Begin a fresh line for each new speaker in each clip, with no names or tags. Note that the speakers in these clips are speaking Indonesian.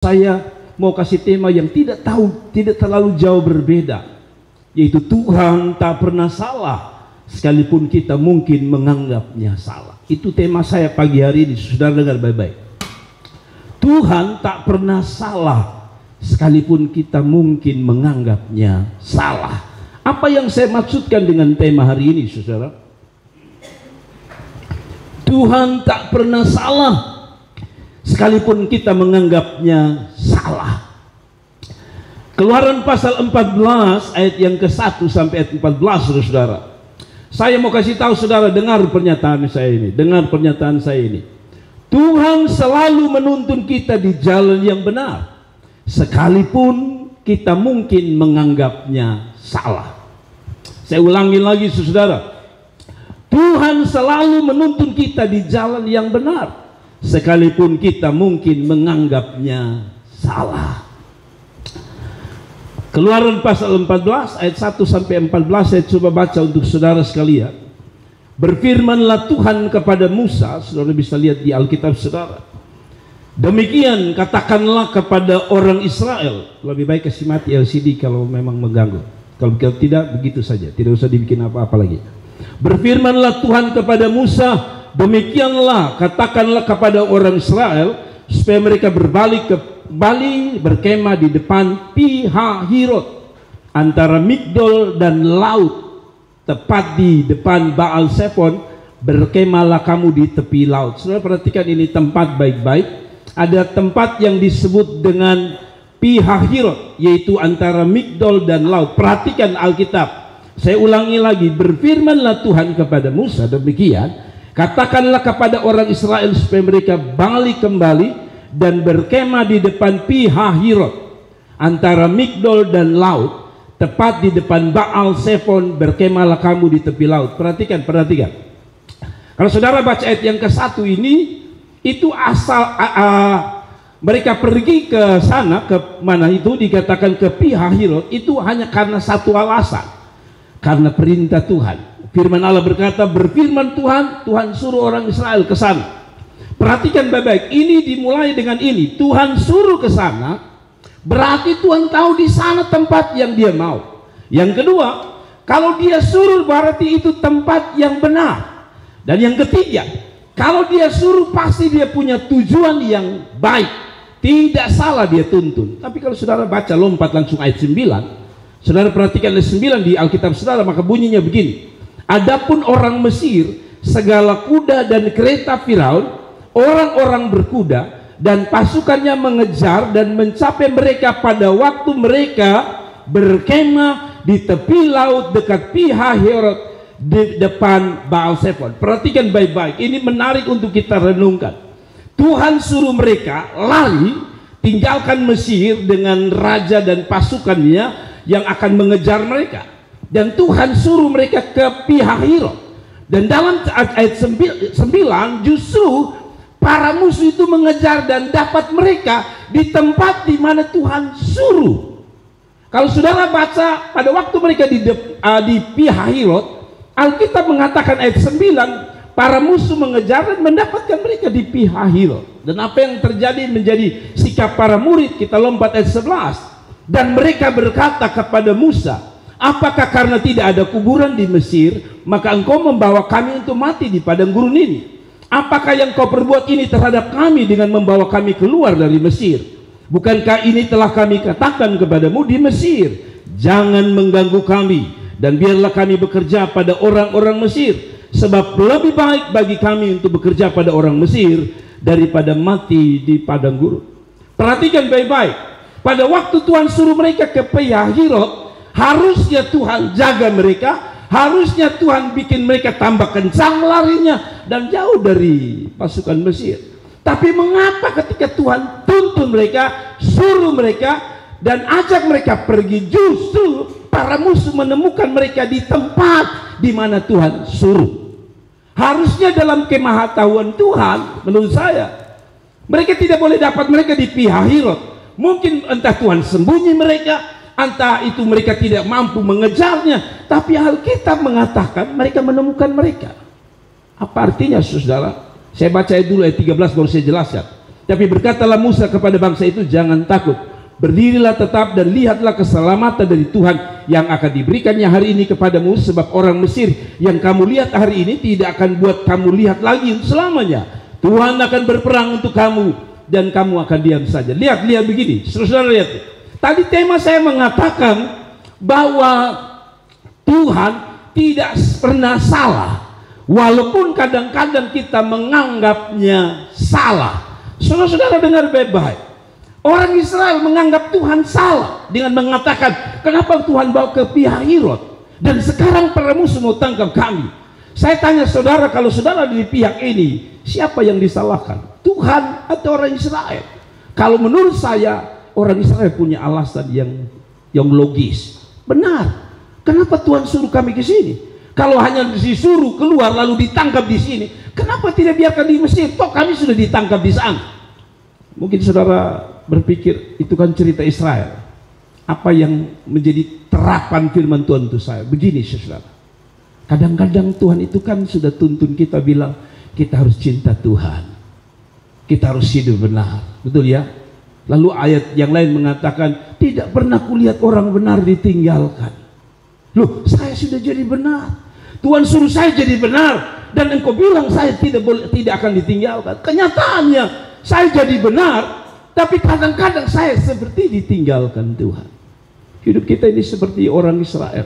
Saya mau kasih tema yang tidak terlalu jauh berbeda, yaitu Tuhan tak pernah salah sekalipun kita mungkin menganggapnya salah. Itu tema saya pagi hari ini, saudara dengar baik-baik. Tuhan tak pernah salah sekalipun kita mungkin menganggapnya salah. Apa yang saya maksudkan dengan tema hari ini, saudara? Tuhan tak pernah salah sekalipun kita menganggapnya salah. Keluaran pasal 14 ayat yang ke-1 sampai ayat 14, saudara. Saya mau kasih tahu saudara, dengar pernyataan saya ini, dengar pernyataan saya ini. Tuhan selalu menuntun kita di jalan yang benar, sekalipun kita mungkin menganggapnya salah. Saya ulangi lagi, saudara. Tuhan selalu menuntun kita di jalan yang benar, sekalipun kita mungkin menganggapnya salah. Keluaran pasal 14 ayat 1 sampai 14 saya coba baca untuk saudara sekalian. Berfirmanlah Tuhan kepada Musa, saudara bisa lihat di Alkitab saudara. Demikian katakanlah kepada orang Israel. Lebih baik kasih mati LCD kalau memang mengganggu. Kalau tidak, begitu saja, tidak usah dibikin apa-apa lagi. Berfirmanlah Tuhan kepada Musa, demikianlah katakanlah kepada orang Israel, supaya mereka kembali berkemah di depan Pi-hahirot, antara Migdol dan laut, tepat di depan Baal Zephon. Berkemahlah kamu di tepi laut. Saudara perhatikan ini tempat baik-baik. Ada tempat yang disebut dengan Pi-hahirot, yaitu antara Migdol dan laut. Perhatikan Alkitab. Saya ulangi lagi, berfirmanlah Tuhan kepada Musa, demikian katakanlah kepada orang Israel supaya mereka balik kembali dan berkemah di depan Pi-hahirot, antara Migdol dan laut, tepat di depan Baal Zephon. Berkemahlah kamu di tepi laut. Perhatikan. Kalau saudara baca ayat yang ke-1 ini, itu asal mereka pergi ke sana, ke mana itu dikatakan ke Pi-hahirot, itu hanya karena satu alasan. Karena perintah Tuhan. Firman Allah berkata, berfirman Tuhan, Tuhan suruh orang Israel ke sana. Perhatikan baik-baik, ini dimulai dengan ini. Tuhan suruh ke sana, berarti Tuhan tahu di sana tempat yang dia mau. Yang kedua, kalau dia suruh berarti itu tempat yang benar. Dan yang ketiga, kalau dia suruh pasti dia punya tujuan yang baik. Tidak salah dia tuntun. Tapi kalau saudara baca lompat langsung ayat 9, saudara perhatikan ayat 9 di Alkitab saudara, maka bunyinya begini. Adapun orang Mesir, segala kuda dan kereta Firaun, orang-orang berkuda dan pasukannya mengejar dan mencapai mereka pada waktu mereka berkemah di tepi laut dekat Pi-hahirot di depan Baal Zephon. Perhatikan baik-baik, ini menarik untuk kita renungkan. Tuhan suruh mereka lari, tinggalkan Mesir dengan raja dan pasukannya yang akan mengejar mereka, dan Tuhan suruh mereka ke Pi-hahirot. Dan dalam ayat 9 justru para musuh itu mengejar dan dapat mereka di tempat di mana Tuhan suruh. Kalau saudara baca pada waktu mereka di Pi-hahirot, Alkitab mengatakan ayat 9, para musuh mengejar dan mendapatkan mereka di Pi-hahirot. Dan apa yang terjadi menjadi sikap para murid. Kita lompat ayat 11. Dan mereka berkata kepada Musa, apakah karena tidak ada kuburan di Mesir, maka engkau membawa kami untuk mati di padang gurun ini? Apakah yang kau perbuat ini terhadap kami dengan membawa kami keluar dari Mesir? Bukankah ini telah kami katakan kepadamu di Mesir, jangan mengganggu kami, dan biarlah kami bekerja pada orang-orang Mesir, sebab lebih baik bagi kami untuk bekerja pada orang Mesir daripada mati di padang gurun. Perhatikan baik-baik. Pada waktu Tuhan suruh mereka ke Pi-hahirot, harusnya Tuhan jaga mereka, harusnya Tuhan bikin mereka tambah kencang larinya dan jauh dari pasukan Mesir. Tapi mengapa ketika Tuhan tuntun mereka, suruh mereka dan ajak mereka pergi, justru para musuh menemukan mereka di tempat di mana Tuhan suruh? Harusnya dalam kemahatauan Tuhan, menurut saya, mereka tidak boleh dapat mereka di Pi-hahirot. Mungkin entah Tuhan sembunyi mereka, entah itu mereka tidak mampu mengejarnya, tapi Alkitab mengatakan mereka menemukan mereka. Apa artinya saudara? Saya baca dulu ayat 13 baru saya jelaskan. Tapi berkatalah Musa kepada bangsa itu, jangan takut, berdirilah tetap dan lihatlah keselamatan dari Tuhan yang akan diberikannya hari ini kepadamu, sebab orang Mesir yang kamu lihat hari ini tidak akan buat kamu lihat lagi selamanya. Tuhan akan berperang untuk kamu dan kamu akan diam saja. Lihat begini, saudara lihat. Tadi tema saya mengatakan bahwa Tuhan tidak pernah salah, walaupun kadang-kadang kita menganggapnya salah. Saudara-saudara dengar baik-baik. Orang Israel menganggap Tuhan salah dengan mengatakan, kenapa Tuhan bawa ke pihak Herod dan sekarang para musuh mau tangkap kami. Saya tanya saudara, kalau saudara di pihak ini, siapa yang disalahkan? Tuhan atau orang Israel? Kalau menurut saya, orang Israel punya alasan yang logis. Benar. Kenapa Tuhan suruh kami ke sini? Kalau hanya disuruh keluar lalu ditangkap di sini, kenapa tidak biarkan di Mesir? Toh kami sudah ditangkap di sana. Mungkin saudara berpikir itu kan cerita Israel. Apa yang menjadi terapan firman Tuhan untuk saya? Begini saudara. Kadang-kadang Tuhan itu kan sudah tuntun kita bilang, kita harus cinta Tuhan. Kita harus hidup benar. Betul ya? Lalu ayat yang lain mengatakan, tidak pernah kulihat orang benar ditinggalkan. Loh, saya sudah jadi benar. Tuhan suruh saya jadi benar, dan engkau bilang saya tidak akan ditinggalkan. Kenyataannya saya jadi benar, tapi kadang-kadang saya seperti ditinggalkan Tuhan. Hidup kita ini seperti orang Israel.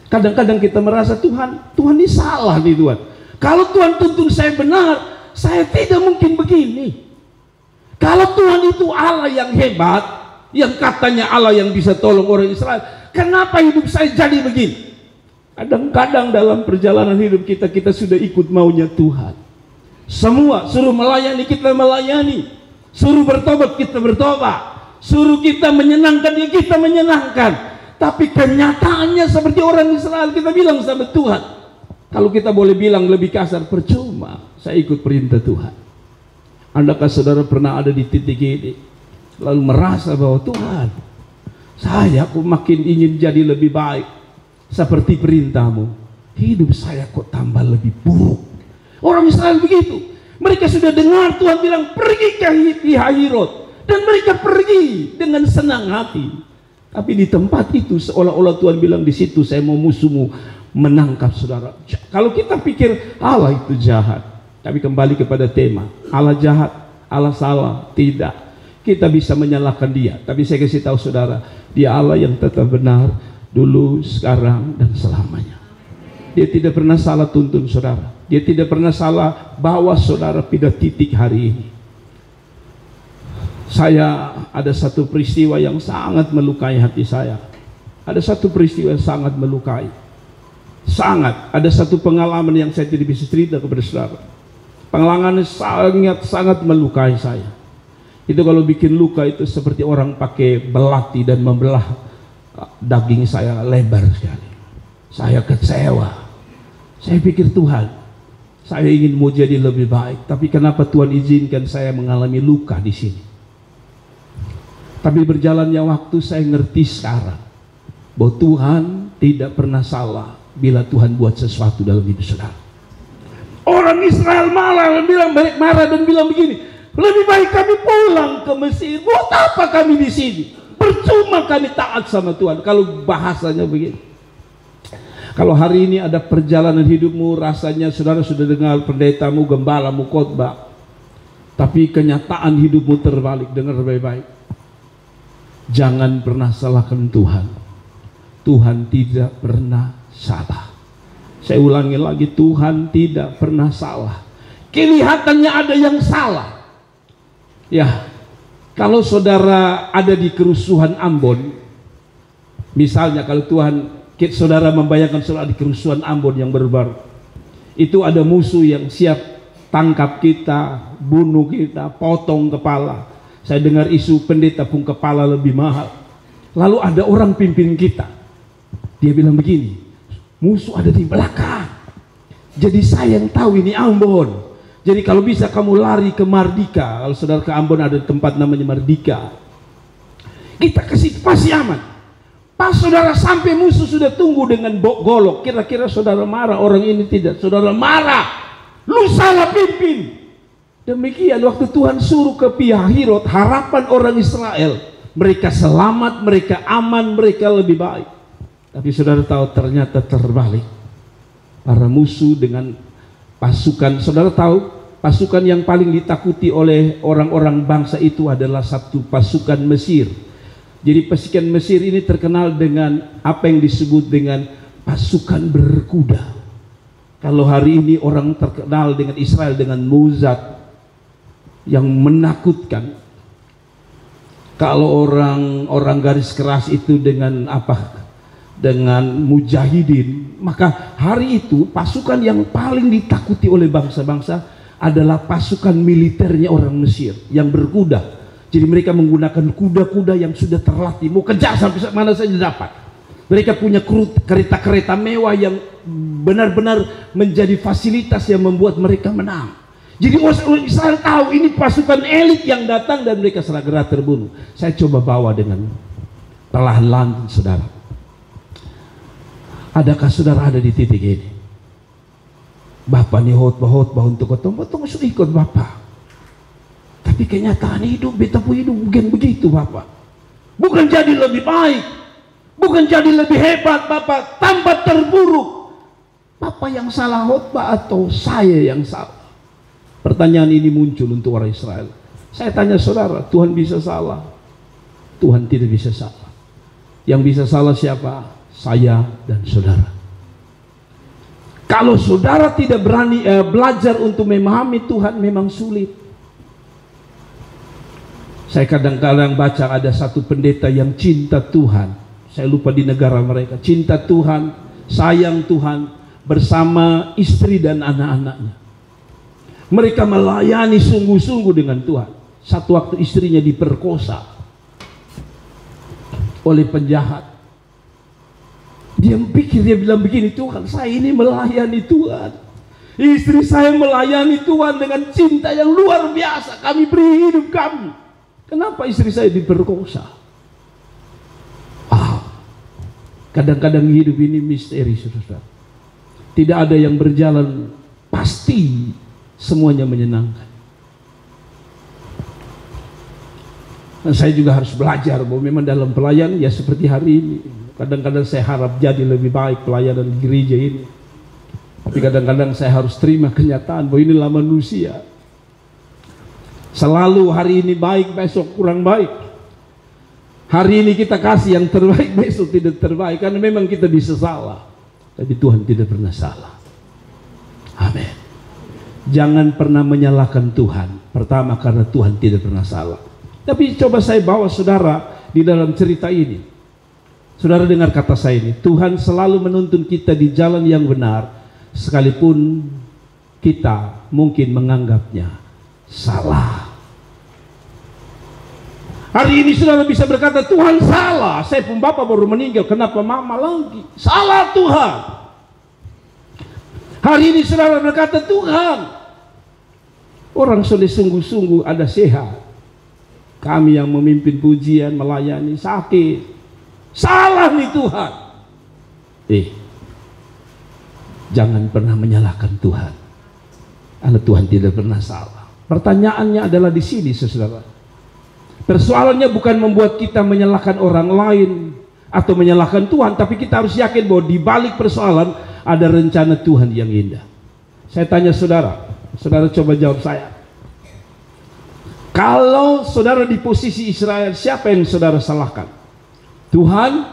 Kadang-kadang kita merasa Tuhan ini salah nih Tuhan. Kalau Tuhan tuntun saya benar, saya tidak mungkin begini. Kalau Tuhan itu Allah yang hebat, yang katanya Allah yang bisa tolong orang Israel, kenapa hidup saya jadi begini? Kadang-kadang dalam perjalanan hidup kita sudah ikut maunya Tuhan. Semua suruh melayani, kita melayani. Suruh bertobat, kita bertobat. Suruh kita menyenangkan, ya kita menyenangkan. Tapi kenyataannya seperti orang Israel, kita bilang sama Tuhan. Kalau kita boleh bilang lebih kasar, percuma saya ikut perintah Tuhan. Andakah saudara pernah ada di titik ini, lalu merasa bahwa Tuhan, saya kok makin ingin jadi lebih baik seperti perintahmu, hidup saya kok tambah lebih buruk. Orang Israel begitu. Mereka sudah dengar Tuhan bilang pergi ke pihak Herod, dan mereka pergi dengan senang hati. Tapi di tempat itu seolah-olah Tuhan bilang, di situ saya mau musuhmu menangkap saudara. Kalau kita pikir Allah itu jahat, tapi kembali kepada tema, Allah jahat, Allah salah, tidak. Kita bisa menyalahkan dia, tapi saya kasih tahu saudara, dia Allah yang tetap benar dulu, sekarang, dan selamanya. Dia tidak pernah salah tuntun saudara. Dia tidak pernah salah bawa saudara pada titik hari ini. Saya ada satu peristiwa yang sangat melukai hati saya. Ada satu peristiwa yang sangat melukai. Sangat. Ada satu pengalaman yang saya tidak bisa cerita kepada saudara. Pengalaman sangat melukai saya. Itu kalau bikin luka itu seperti orang pakai belati dan membelah daging saya lebar sekali. Saya kecewa. Saya pikir Tuhan, saya ingin mau jadi lebih baik, tapi kenapa Tuhan izinkan saya mengalami luka di sini? Tapi berjalannya waktu saya ngerti sekarang bahwa Tuhan tidak pernah salah bila Tuhan buat sesuatu dalam hidup saudara. Orang Israel marah dan bilang begini, lebih baik kami pulang ke Mesir. Buat apa kami di sini? Percuma kami taat sama Tuhan. Kalau bahasanya begini. Kalau hari ini ada perjalanan hidupmu, rasanya saudara sudah dengar pendetamu, gembalamu khotbah, tapi kenyataan hidupmu terbalik. Dengar baik-baik. Jangan pernah salahkan Tuhan. Tuhan tidak pernah salah. Saya ulangi lagi, Tuhan tidak pernah salah. Kelihatannya ada yang salah. Ya, kalau saudara ada di kerusuhan Ambon, misalnya kalau saudara membayangkan saudara di kerusuhan Ambon yang baru-baru, itu ada musuh yang siap tangkap kita, bunuh kita, potong kepala. Saya dengar isu pendeta pun kepala lebih mahal. Lalu ada orang pimpin kita, dia bilang begini, musuh ada di belakang. Jadi saya yang tahu ini Ambon. Jadi kalau bisa kamu lari ke Mardika. Kalau saudara ke Ambon ada tempat namanya Mardika. Kita kasih pasti aman. Pas saudara sampai musuh sudah tunggu dengan golok. Kira-kira saudara marah, orang ini tidak. Saudara marah, lu salah pimpin. Demikian waktu Tuhan suruh ke Pihahirot, harapan orang Israel, mereka selamat, mereka aman, mereka lebih baik. Tapi saudara tahu ternyata terbalik. Para musuh dengan pasukan, saudara tahu pasukan yang paling ditakuti oleh orang-orang bangsa itu adalah satu pasukan Mesir. Jadi pasukan Mesir ini terkenal dengan apa yang disebut dengan pasukan berkuda. Kalau hari ini orang terkenal dengan Israel dengan Mozart yang menakutkan. Kalau orang garis keras itu dengan apa? Dengan mujahidin. Maka hari itu pasukan yang paling ditakuti oleh bangsa-bangsa adalah pasukan militernya orang Mesir yang berkuda. Jadi mereka menggunakan kuda-kuda yang sudah terlatih, mau kejar sampai mana saja dapat. Mereka punya kereta-kereta mewah yang benar-benar menjadi fasilitas yang membuat mereka menang. Jadi orang Israel tahu ini pasukan elit yang datang dan mereka segera terbunuh. Saya coba bawa dengan perlahan-lahan, saudara. Adakah saudara ada di titik ini? Bapak nih hot-hot untuk ketemu sudah ikut Bapak. Tapi kenyataan hidup, beta pun hidup bukan begitu Bapak. Bukan jadi lebih baik, bukan jadi lebih hebat Bapak, tambah terburuk. Bapak yang salah khotbah atau saya yang salah? Pertanyaan ini muncul untuk orang Israel. Saya tanya saudara, Tuhan bisa salah? Tuhan tidak bisa salah. Yang bisa salah siapa? Saya dan saudara. Kalau saudara tidak berani belajar untuk memahami Tuhan, memang sulit. Saya kadang-kadang baca ada satu pendeta yang cinta Tuhan. Saya lupa di negara mereka. Cinta Tuhan, sayang Tuhan bersama istri dan anak-anaknya. Mereka melayani sungguh-sungguh dengan Tuhan. Satu waktu istrinya diperkosa oleh penjahat. Dia pikir, dia bilang begini, Tuhan saya ini melayani Tuhan. Istri saya melayani Tuhan dengan cinta yang luar biasa. Kami beri hidup kami. Kenapa istri saya diperkosa? Kadang-kadang hidup ini misteri, saudara. Tidak ada yang berjalan pasti semuanya menyenangkan. Dan saya juga harus belajar bahwa memang dalam pelayanan ya seperti hari ini. Kadang-kadang saya harap jadi lebih baik pelayanan gereja ini. Tapi kadang-kadang saya harus terima kenyataan bahwa inilah manusia. Selalu hari ini baik, besok kurang baik. Hari ini kita kasih yang terbaik, besok tidak terbaik. Karena memang kita bisa salah. Tapi Tuhan tidak pernah salah. Amin. Jangan pernah menyalahkan Tuhan. Pertama karena Tuhan tidak pernah salah. Tapi coba saya bawa saudara di dalam cerita ini. Saudara dengar kata saya ini. Tuhan selalu menuntun kita di jalan yang benar. Sekalipun kita mungkin menganggapnya salah. Hari ini saudara bisa berkata Tuhan salah. Saya pun bapak baru meninggal. Kenapa mama lagi? Salah Tuhan. Hari ini saudara berkata Tuhan, orang sudah sungguh-sungguh ada sehat. Kami yang memimpin pujian, melayani, sakit. Salah nih Tuhan. Jangan pernah menyalahkan Tuhan. Karena Tuhan tidak pernah salah. Pertanyaannya adalah di sini, saudara. Persoalannya bukan membuat kita menyalahkan orang lain atau menyalahkan Tuhan, tapi kita harus yakin bahwa di balik persoalan ada rencana Tuhan yang indah. Saya tanya saudara, saudara coba jawab saya. Kalau saudara di posisi Israel, siapa yang saudara salahkan? Tuhan?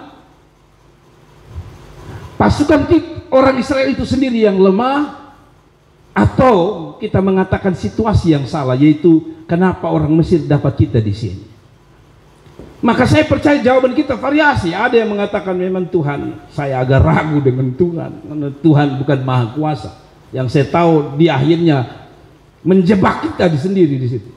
Pasukan orang Israel itu sendiri yang lemah? Atau kita mengatakan situasi yang salah, yaitu kenapa orang Mesir dapat kita di sini? Maka saya percaya jawaban kita variasi. Ada yang mengatakan memang Tuhan, saya agak ragu dengan Tuhan, karena Tuhan bukan maha kuasa. Yang saya tahu di akhirnya menjebak kita sendiri di situ.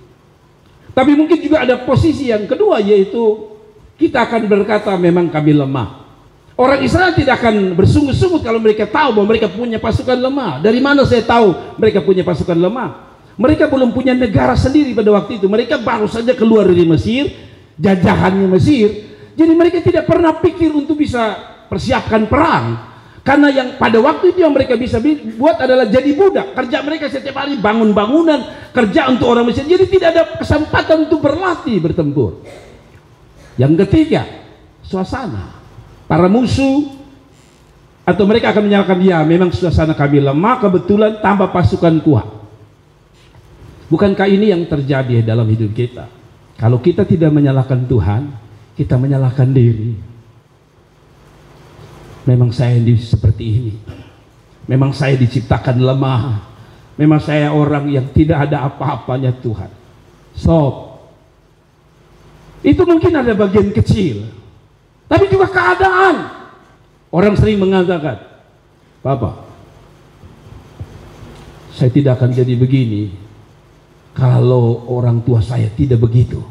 Tapi mungkin juga ada posisi yang kedua, yaitu kita akan berkata memang kami lemah. Orang Israel tidak akan bersungut-sungut kalau mereka tahu bahwa mereka punya pasukan lemah. Dari mana saya tahu mereka punya pasukan lemah? Mereka belum punya negara sendiri pada waktu itu. Mereka baru saja keluar dari Mesir, jajahannya Mesir. Jadi mereka tidak pernah pikir untuk bisa persiapkan perang. Karena yang pada waktu itu yang mereka bisa buat adalah jadi budak. Kerja mereka setiap hari bangun bangunan, kerja untuk orang Mesir. Jadi tidak ada kesempatan untuk berlatih bertempur. Yang ketiga, suasana. Para musuh atau mereka akan menyalahkan, ya memang suasana kami lemah, kebetulan tambah pasukan kuat. Bukankah ini yang terjadi dalam hidup kita? Kalau kita tidak menyalahkan Tuhan, kita menyalahkan diri. Memang saya seperti ini. Memang saya diciptakan lemah. Memang saya orang yang tidak ada apa-apanya Tuhan. Sob, itu mungkin ada bagian kecil, tapi juga keadaan. Orang sering mengatakan, Bapak, saya tidak akan jadi begini kalau orang tua saya tidak begitu.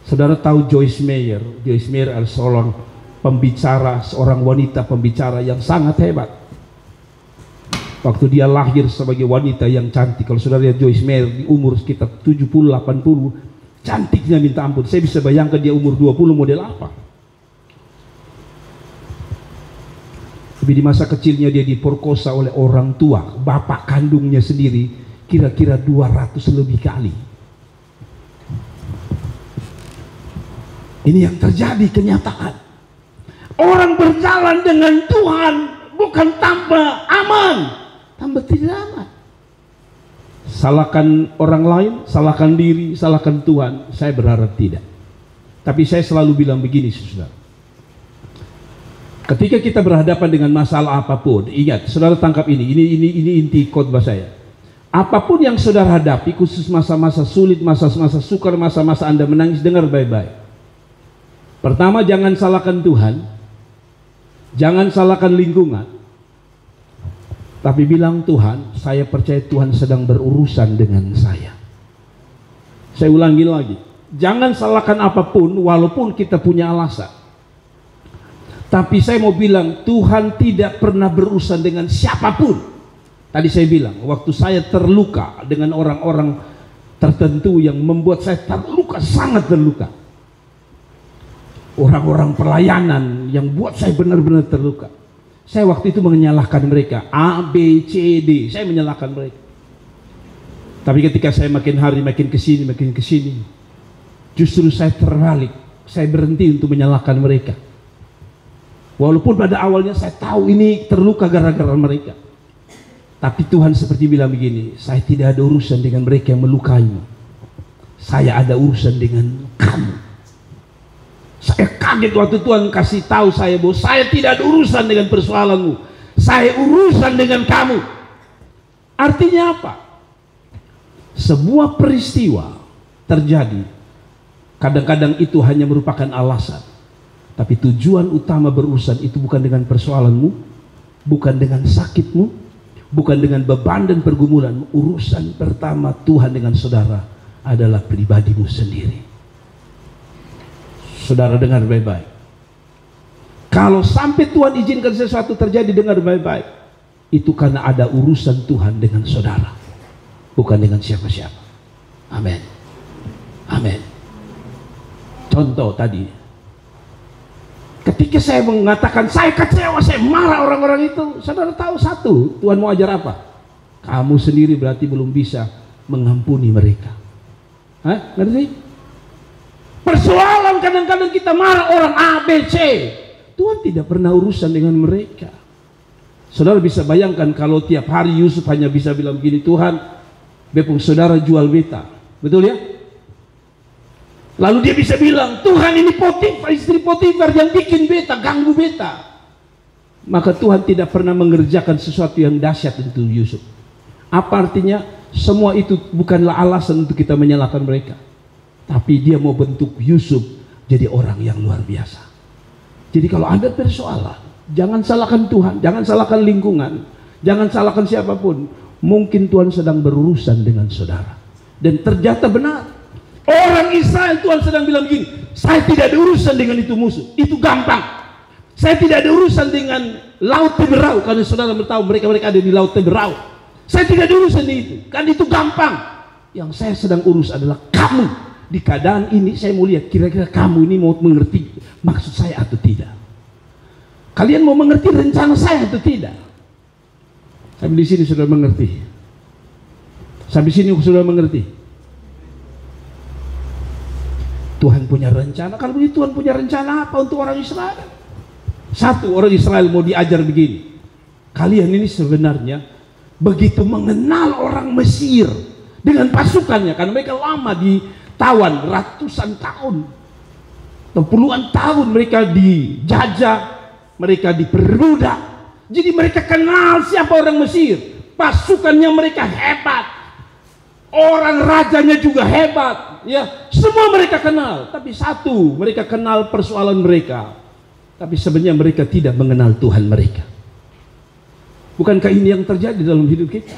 Saudara tahu Joyce Meyer? Joyce Meyer adalah seorang pembicara, seorang wanita pembicara yang sangat hebat. Waktu dia lahir sebagai wanita yang cantik, kalau saudara lihat Joyce Meyer di umur sekitar 70-80, cantiknya minta ampun. Saya bisa bayangkan dia umur 20 model apa. Tapi di masa kecilnya dia diperkosa oleh orang tua, bapak kandungnya sendiri, kira-kira 200 lebih kali. Ini yang terjadi, kenyataan. Orang berjalan dengan Tuhan bukan tanpa aman, tanpa tidak aman. Salahkan orang lain, salahkan diri, salahkan Tuhan. Saya berharap tidak. Tapi saya selalu bilang begini, saudara. Ketika kita berhadapan dengan masalah apapun, ingat, saudara tangkap ini inti khotbah saya. Apapun yang saudara hadapi, khusus masa-masa sulit, masa-masa sukar, masa-masa Anda menangis, dengar baik-baik. Pertama, jangan salahkan Tuhan, jangan salahkan lingkungan, tapi bilang, Tuhan, saya percaya Tuhan sedang berurusan dengan saya. Saya ulangi lagi, jangan salahkan apapun walaupun kita punya alasan. Tapi saya mau bilang, Tuhan tidak pernah berurusan dengan siapapun. Tadi saya bilang, waktu saya terluka dengan orang-orang tertentu yang membuat saya terluka, sangat terluka. Orang-orang pelayanan yang buat saya benar-benar terluka. Saya waktu itu menyalahkan mereka, A, B, C, D. Saya menyalahkan mereka. Tapi ketika saya makin hari makin kesini, justru saya terbalik. Saya berhenti untuk menyalahkan mereka. Walaupun pada awalnya saya tahu ini terluka gara-gara mereka. Tapi Tuhan seperti bilang begini, saya tidak ada urusan dengan mereka yang melukaimu. Saya ada urusan dengan kamu. Saya kaget waktu Tuhan kasih tahu saya bahwa saya tidak ada urusan dengan persoalanmu. Saya urusan dengan kamu. Artinya apa? Sebuah peristiwa terjadi, kadang-kadang itu hanya merupakan alasan. Tapi tujuan utama berurusan itu bukan dengan persoalanmu, bukan dengan sakitmu, bukan dengan beban dan pergumulanmu. Urusan pertama Tuhan dengan saudara adalah pribadimu sendiri. Saudara dengar baik-baik. Kalau sampai Tuhan izinkan sesuatu terjadi, dengar baik-baik. Itu karena ada urusan Tuhan dengan saudara, bukan dengan siapa-siapa. Amin. Amin. Contoh tadi, ketika saya mengatakan saya kecewa, saya marah orang-orang itu, saudara tahu satu, Tuhan mau ajar apa? Kamu sendiri berarti belum bisa mengampuni mereka. Hah? Ngerti? Persoalan kadang-kadang kita marah orang A, B, C. Tuhan tidak pernah urusan dengan mereka. Saudara bisa bayangkan kalau tiap hari Yusuf hanya bisa bilang begini, Tuhan, bepung saudara jual beta. Betul ya? Lalu dia bisa bilang, Tuhan ini Potifar, istri Potifar yang bikin beta, ganggu beta. Maka Tuhan tidak pernah mengerjakan sesuatu yang dahsyat untuk Yusuf. Apa artinya? Semua itu bukanlah alasan untuk kita menyalahkan mereka. Tapi dia mau bentuk Yusuf jadi orang yang luar biasa. Jadi kalau ada persoalan, jangan salahkan Tuhan, jangan salahkan lingkungan, jangan salahkan siapapun. Mungkin Tuhan sedang berurusan dengan saudara. Dan ternyata benar. Orang Israel, Tuhan sedang bilang begini, saya tidak ada urusan dengan itu musuh, itu gampang. Saya tidak ada urusan dengan Laut Teberau, karena saudara tahu mereka ada di Laut Teberau. Saya tidak ada urusan di itu, karena itu gampang. Yang saya sedang urus adalah kamu. Di keadaan ini saya mau lihat kira-kira kamu ini mau mengerti maksud saya atau tidak. Kalian mau mengerti rencana saya atau tidak? Sampai di sini sudah mengerti. Sampai sini sudah mengerti. Tuhan punya rencana. Kalau begitu Tuhan punya rencana apa untuk orang Israel? Satu, orang Israel mau diajar begini. Kalian ini sebenarnya begitu mengenal orang Mesir dengan pasukannya, karena mereka lama ditawan, ratusan tahun atau puluhan tahun mereka dijajah, mereka diperbudak. Jadi mereka kenal siapa orang Mesir. Pasukannya mereka hebat, orang rajanya juga hebat, ya, semua mereka kenal. Tapi satu, mereka kenal persoalan mereka, tapi sebenarnya mereka tidak mengenal Tuhan mereka. Bukankah ini yang terjadi dalam hidup kita?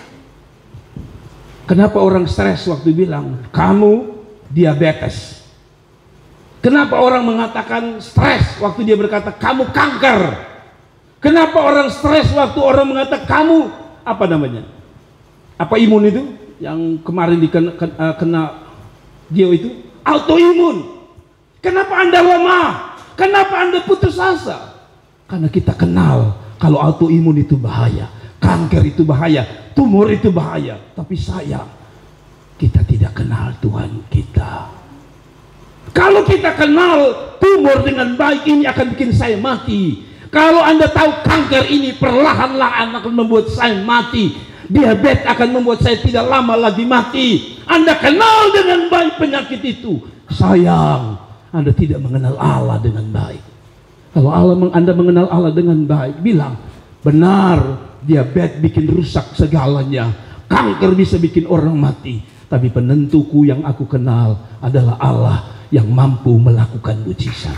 Kenapa orang stres waktu bilang kamu diabetes? Kenapa orang mengatakan stres waktu dia berkata kamu kanker? Kenapa orang stres waktu orang mengatakan kamu apa namanya? Apa imun itu yang kemarin kena dia itu autoimun? Kenapa Anda lemah? Kenapa Anda putus asa? Karena kita kenal kalau autoimun itu bahaya, kanker itu bahaya, tumor itu bahaya. Tapi sayang, kita tidak kenal Tuhan kita. Kalau kita kenal tumor dengan baik, ini akan bikin saya mati. Kalau Anda tahu kanker ini perlahan-lahan akan membuat saya mati, diabetes akan membuat saya tidak lama lagi mati. Anda kenal dengan baik penyakit itu, sayang, Anda tidak mengenal Allah dengan baik. Kalau Anda mengenal Allah dengan baik, bilang benar, diabetes bikin rusak segalanya, kanker bisa bikin orang mati, tapi penentuku yang aku kenal adalah Allah yang mampu melakukan mujizat.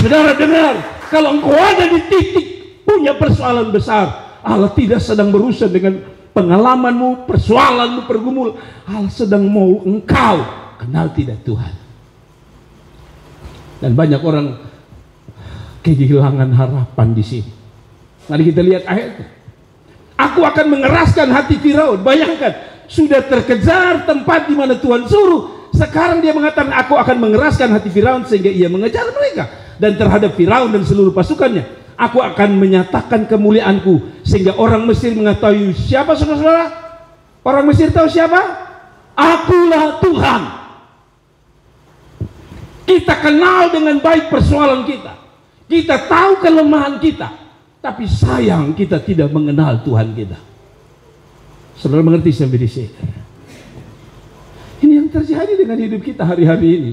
Saudara dengar, kalau engkau ada di titik punya persoalan besar, Allah tidak sedang berurusan dengan pengalamanmu, persoalanmu, pergumul. Allah sedang mau engkau kenal tidak Tuhan. Dan banyak orang kehilangan harapan di sini. Mari kita lihat ayatnya. Aku akan mengeraskan hati Firaun. Bayangkan, sudah terkejar tempat di mana Tuhan suruh. Sekarang dia mengatakan aku akan mengeraskan hati Firaun sehingga ia mengejar mereka. Dan terhadap Firaun dan seluruh pasukannya, aku akan menyatakan kemuliaanku sehingga orang Mesir mengetahui siapa. Saudara-saudara, orang Mesir tahu siapa? Akulah Tuhan. Kita kenal dengan baik persoalan kita. Kita tahu kelemahan kita, tapi sayang kita tidak mengenal Tuhan kita. Saudara mengerti sampai di sini? Ini yang terjadi dengan hidup kita hari-hari ini.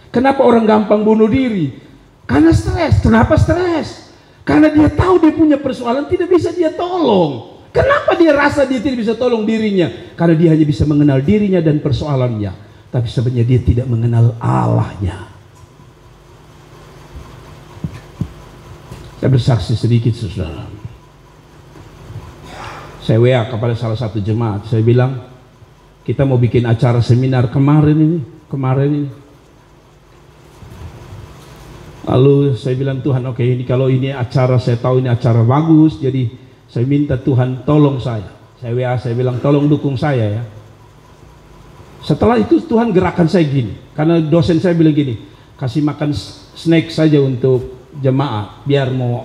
Kenapa orang gampang bunuh diri? Karena stres. Kenapa stres? Karena dia tahu dia punya persoalan tidak bisa dia tolong. Kenapa dia rasa dia tidak bisa tolong dirinya? Karena dia hanya bisa mengenal dirinya dan persoalannya, tapi sebenarnya dia tidak mengenal Allahnya. Saya bersaksi sedikit, saudara. Saya WA kepada salah satu jemaat. Saya bilang, kita mau bikin acara seminar kemarin ini. Lalu saya bilang, Tuhan, oke, ini kalau ini acara, saya tahu ini acara bagus, jadi saya minta Tuhan tolong saya. Saya WA, saya bilang, tolong dukung saya ya. Setelah itu Tuhan gerakan saya gini, karena dosen saya bilang gini, kasih makan snack saja untuk jemaah, biar mau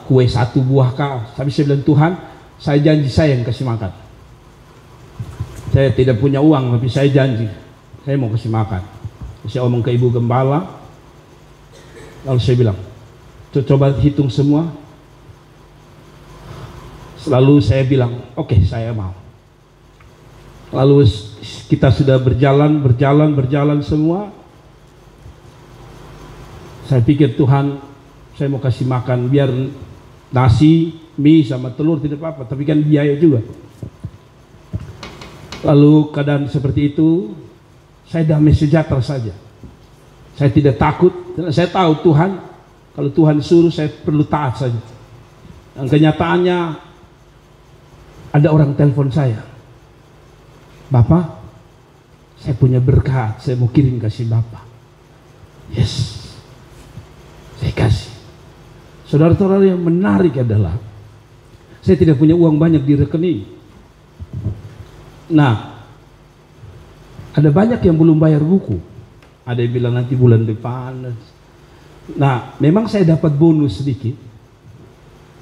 kue 1 buah kah. Tapi saya bilang, Tuhan, saya janji saya yang kasih makan. Saya tidak punya uang, tapi saya janji saya mau kasih makan. Saya omong ke ibu gembala, lalu saya bilang, coba hitung semua. Lalu saya bilang, oke, saya mau. Lalu kita sudah berjalan semua. Saya pikir, Tuhan, saya mau kasih makan, biar nasi, mie sama telur tidak apa-apa, tapi kan biaya juga. Lalu keadaan seperti itu, saya damai sejahtera saja. Saya tidak takut, karena saya tahu Tuhan, kalau Tuhan suruh saya perlu taat saja. Dan kenyataannya, ada orang telepon saya, Bapak, saya punya berkat, saya mau kirim kasih Bapak. Yes, saya kasih. Saudara-saudara, yang menarik adalah saya tidak punya uang banyak di rekening. Nah, ada banyak yang belum bayar buku. Ada yang bilang nanti bulan depan. Nah, memang saya dapat bonus sedikit,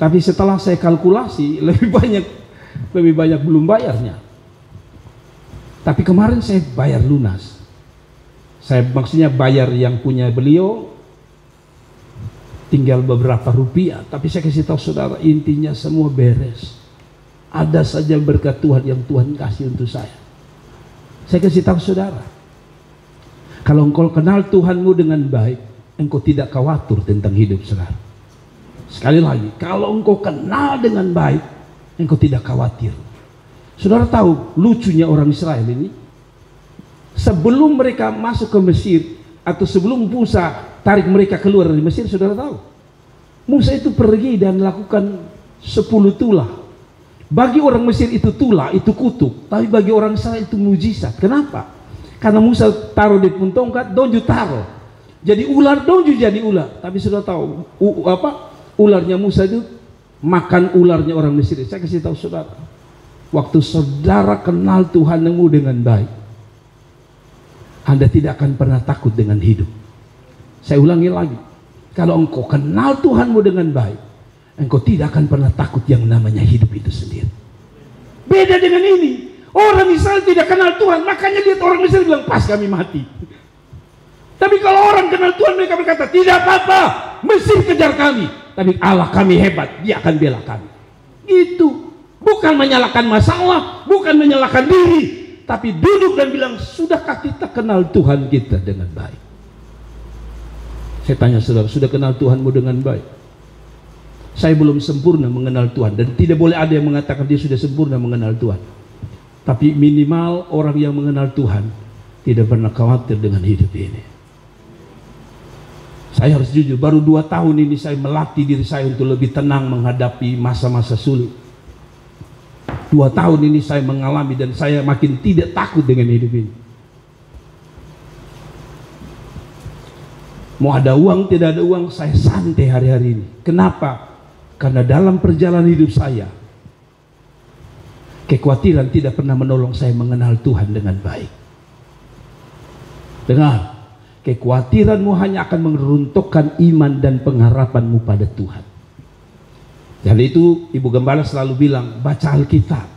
tapi setelah saya kalkulasi lebih banyak belum bayarnya. Tapi kemarin saya bayar lunas. Saya maksudnya bayar yang punya beliau, tinggal beberapa rupiah. Tapi saya kasih tahu saudara, intinya semua beres. Ada saja berkat Tuhan yang Tuhan kasih untuk saya. Saya kasih tahu saudara, kalau engkau kenal Tuhanmu dengan baik, engkau tidak khawatir tentang hidup saudara. Sekali lagi, kalau engkau kenal dengan baik, engkau tidak khawatir. Saudara tahu lucunya orang Israel ini, sebelum mereka masuk ke Mesir, atau sebelum Musa tarik mereka keluar dari Mesir, saudara tahu, Musa itu pergi dan lakukan 10 tulah. Bagi orang Mesir itu tulah, itu kutuk, tapi bagi orang Israel itu mujizat. Kenapa? Karena Musa taruh di pun tongkat, donju taruh. Jadi ular, donju jadi ular. Tapi sudah tahu ularnya Musa itu makan ularnya orang Mesir. Saya kasih tahu saudara, waktu saudara kenal Tuhanmu dengan baik, Anda tidak akan pernah takut dengan hidup. Saya ulangi lagi, kalau engkau kenal Tuhanmu dengan baik, engkau tidak akan pernah takut yang namanya hidup itu sendiri. Beda dengan ini, orang Israel tidak kenal Tuhan, makanya lihat orang Mesir bilang pas kami mati. Tapi kalau orang kenal Tuhan, mereka berkata tidak apa-apa, Mesir kejar kami, tapi Allah kami hebat, dia akan bela kami. Itu bukan menyalahkan masalah, bukan menyalahkan diri, tapi duduk dan bilang, sudahkah kita kenal Tuhan kita dengan baik? Saya tanya saudara, sudah kenal Tuhanmu dengan baik? Saya belum sempurna mengenal Tuhan, dan tidak boleh ada yang mengatakan dia sudah sempurna mengenal Tuhan. Tapi minimal orang yang mengenal Tuhan tidak pernah khawatir dengan hidup ini. Saya harus jujur, baru 2 tahun ini saya melatih diri saya untuk lebih tenang menghadapi masa-masa sulit. 2 tahun ini saya mengalami dan saya makin tidak takut dengan hidup ini. Mau ada uang, tidak ada uang, saya santai hari-hari ini. Kenapa? Karena dalam perjalanan hidup saya, kekhawatiran tidak pernah menolong saya mengenal Tuhan dengan baik. Dengar, kekhawatiranmu hanya akan meruntuhkan iman dan pengharapanmu pada Tuhan. Jadi itu Ibu Gembala selalu bilang, baca Alkitab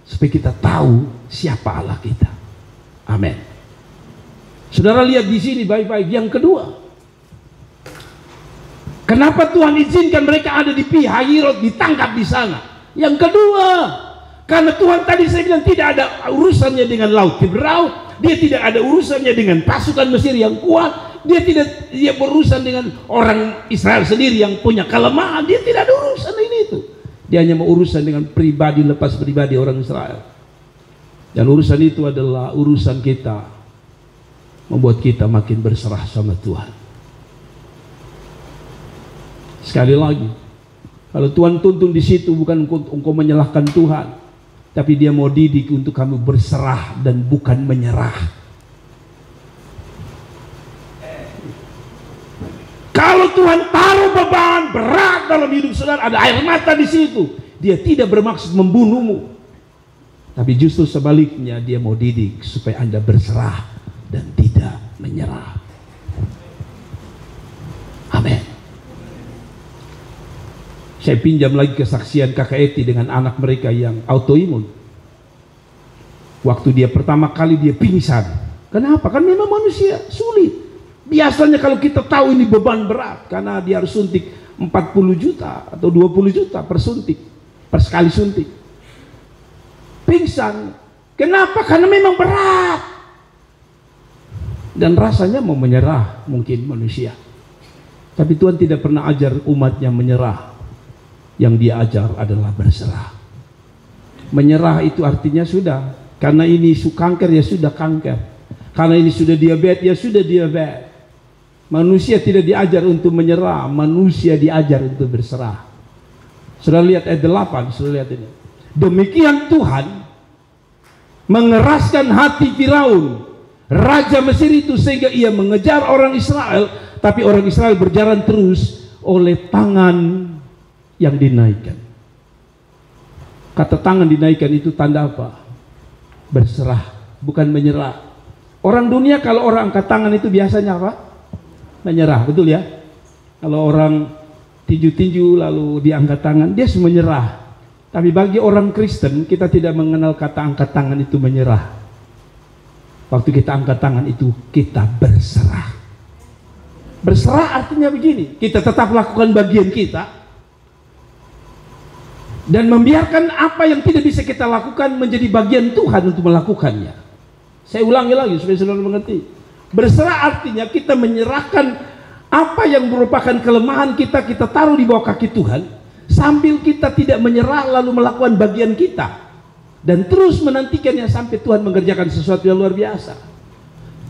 supaya kita tahu siapa Allah kita. Amin. Saudara lihat di sini baik-baik. Yang kedua, kenapa Tuhan izinkan mereka ada di Pi Hahirot, ditangkap di sana? Yang kedua, karena Tuhan tadi saya bilang tidak ada urusannya dengan Laut Tiberau, dia tidak ada urusannya dengan pasukan Mesir yang kuat, dia berurusan dengan orang Israel sendiri yang punya kelemahan. Dia tidak ada urusan ini itu. Dia hanya mau urusan dengan pribadi lepas pribadi orang Israel. Dan urusan itu adalah urusan kita, membuat kita makin berserah sama Tuhan. Sekali lagi, kalau Tuhan tuntun di situ bukan engkau menyalahkan Tuhan, tapi dia mau didik untuk kamu berserah dan bukan menyerah. Kalau Tuhan taruh beban berat dalam hidup saudara, ada air mata di situ, dia tidak bermaksud membunuhmu, tapi justru sebaliknya dia mau didik supaya Anda berserah dan tidak menyerah. Amin. Saya pinjam lagi kesaksian kakak Eti dengan anak mereka yang autoimun. Waktu dia pertama kali dia pingsan. Kenapa? Kan memang manusia sulit. Biasanya kalau kita tahu ini beban berat, karena dia harus suntik 40 juta atau 20 juta per suntik, per sekali suntik. Pingsan. Kenapa? Karena memang berat. Dan rasanya mau menyerah mungkin manusia. Tapi Tuhan tidak pernah ajar umatnya menyerah. Yang dia ajar adalah berserah. Menyerah itu artinya sudah, karena ini kanker ya sudah kanker, karena ini sudah diabetes ya sudah diabetes. Manusia tidak diajar untuk menyerah, manusia diajar untuk berserah. Sudah lihat ayat 8, sudah lihat ini. Demikian Tuhan mengeraskan hati Firaun, raja Mesir itu, sehingga ia mengejar orang Israel, tapi orang Israel berjalan terus oleh tangan yang dinaikkan. Kata tangan dinaikkan itu tanda apa? Berserah, bukan menyerah. Orang dunia kalau orang angkat tangan itu biasanya apa? Menyerah, betul ya? Kalau orang tinju-tinju lalu diangkat tangan, dia menyerah. Tapi bagi orang Kristen, kita tidak mengenal kata angkat tangan itu menyerah. Waktu kita angkat tangan itu, kita berserah. Berserah artinya begini, kita tetap lakukan bagian kita, dan membiarkan apa yang tidak bisa kita lakukan menjadi bagian Tuhan untuk melakukannya. Saya ulangi lagi supaya saudara mengerti. Berserah artinya kita menyerahkan apa yang merupakan kelemahan kita, kita taruh di bawah kaki Tuhan, sambil kita tidak menyerah lalu melakukan bagian kita, dan terus menantikannya sampai Tuhan mengerjakan sesuatu yang luar biasa.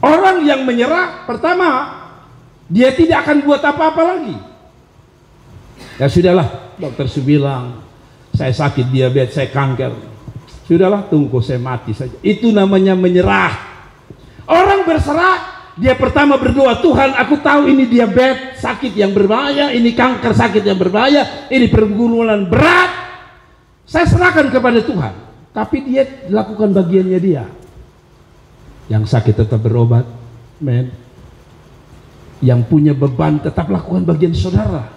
Orang yang menyerah, pertama, dia tidak akan buat apa-apa lagi. Ya sudahlah, dokter bilang saya sakit diabetes, saya kanker, sudahlah tunggu saya mati saja. Itu namanya menyerah. Orang berserah, dia pertama berdoa, Tuhan aku tahu ini diabetes sakit yang berbahaya, ini kanker sakit yang berbahaya, ini pergumulan berat, saya serahkan kepada Tuhan. Tapi dia lakukan bagiannya dia. Yang sakit tetap berobat, men. Yang punya beban tetap lakukan bagian saudara.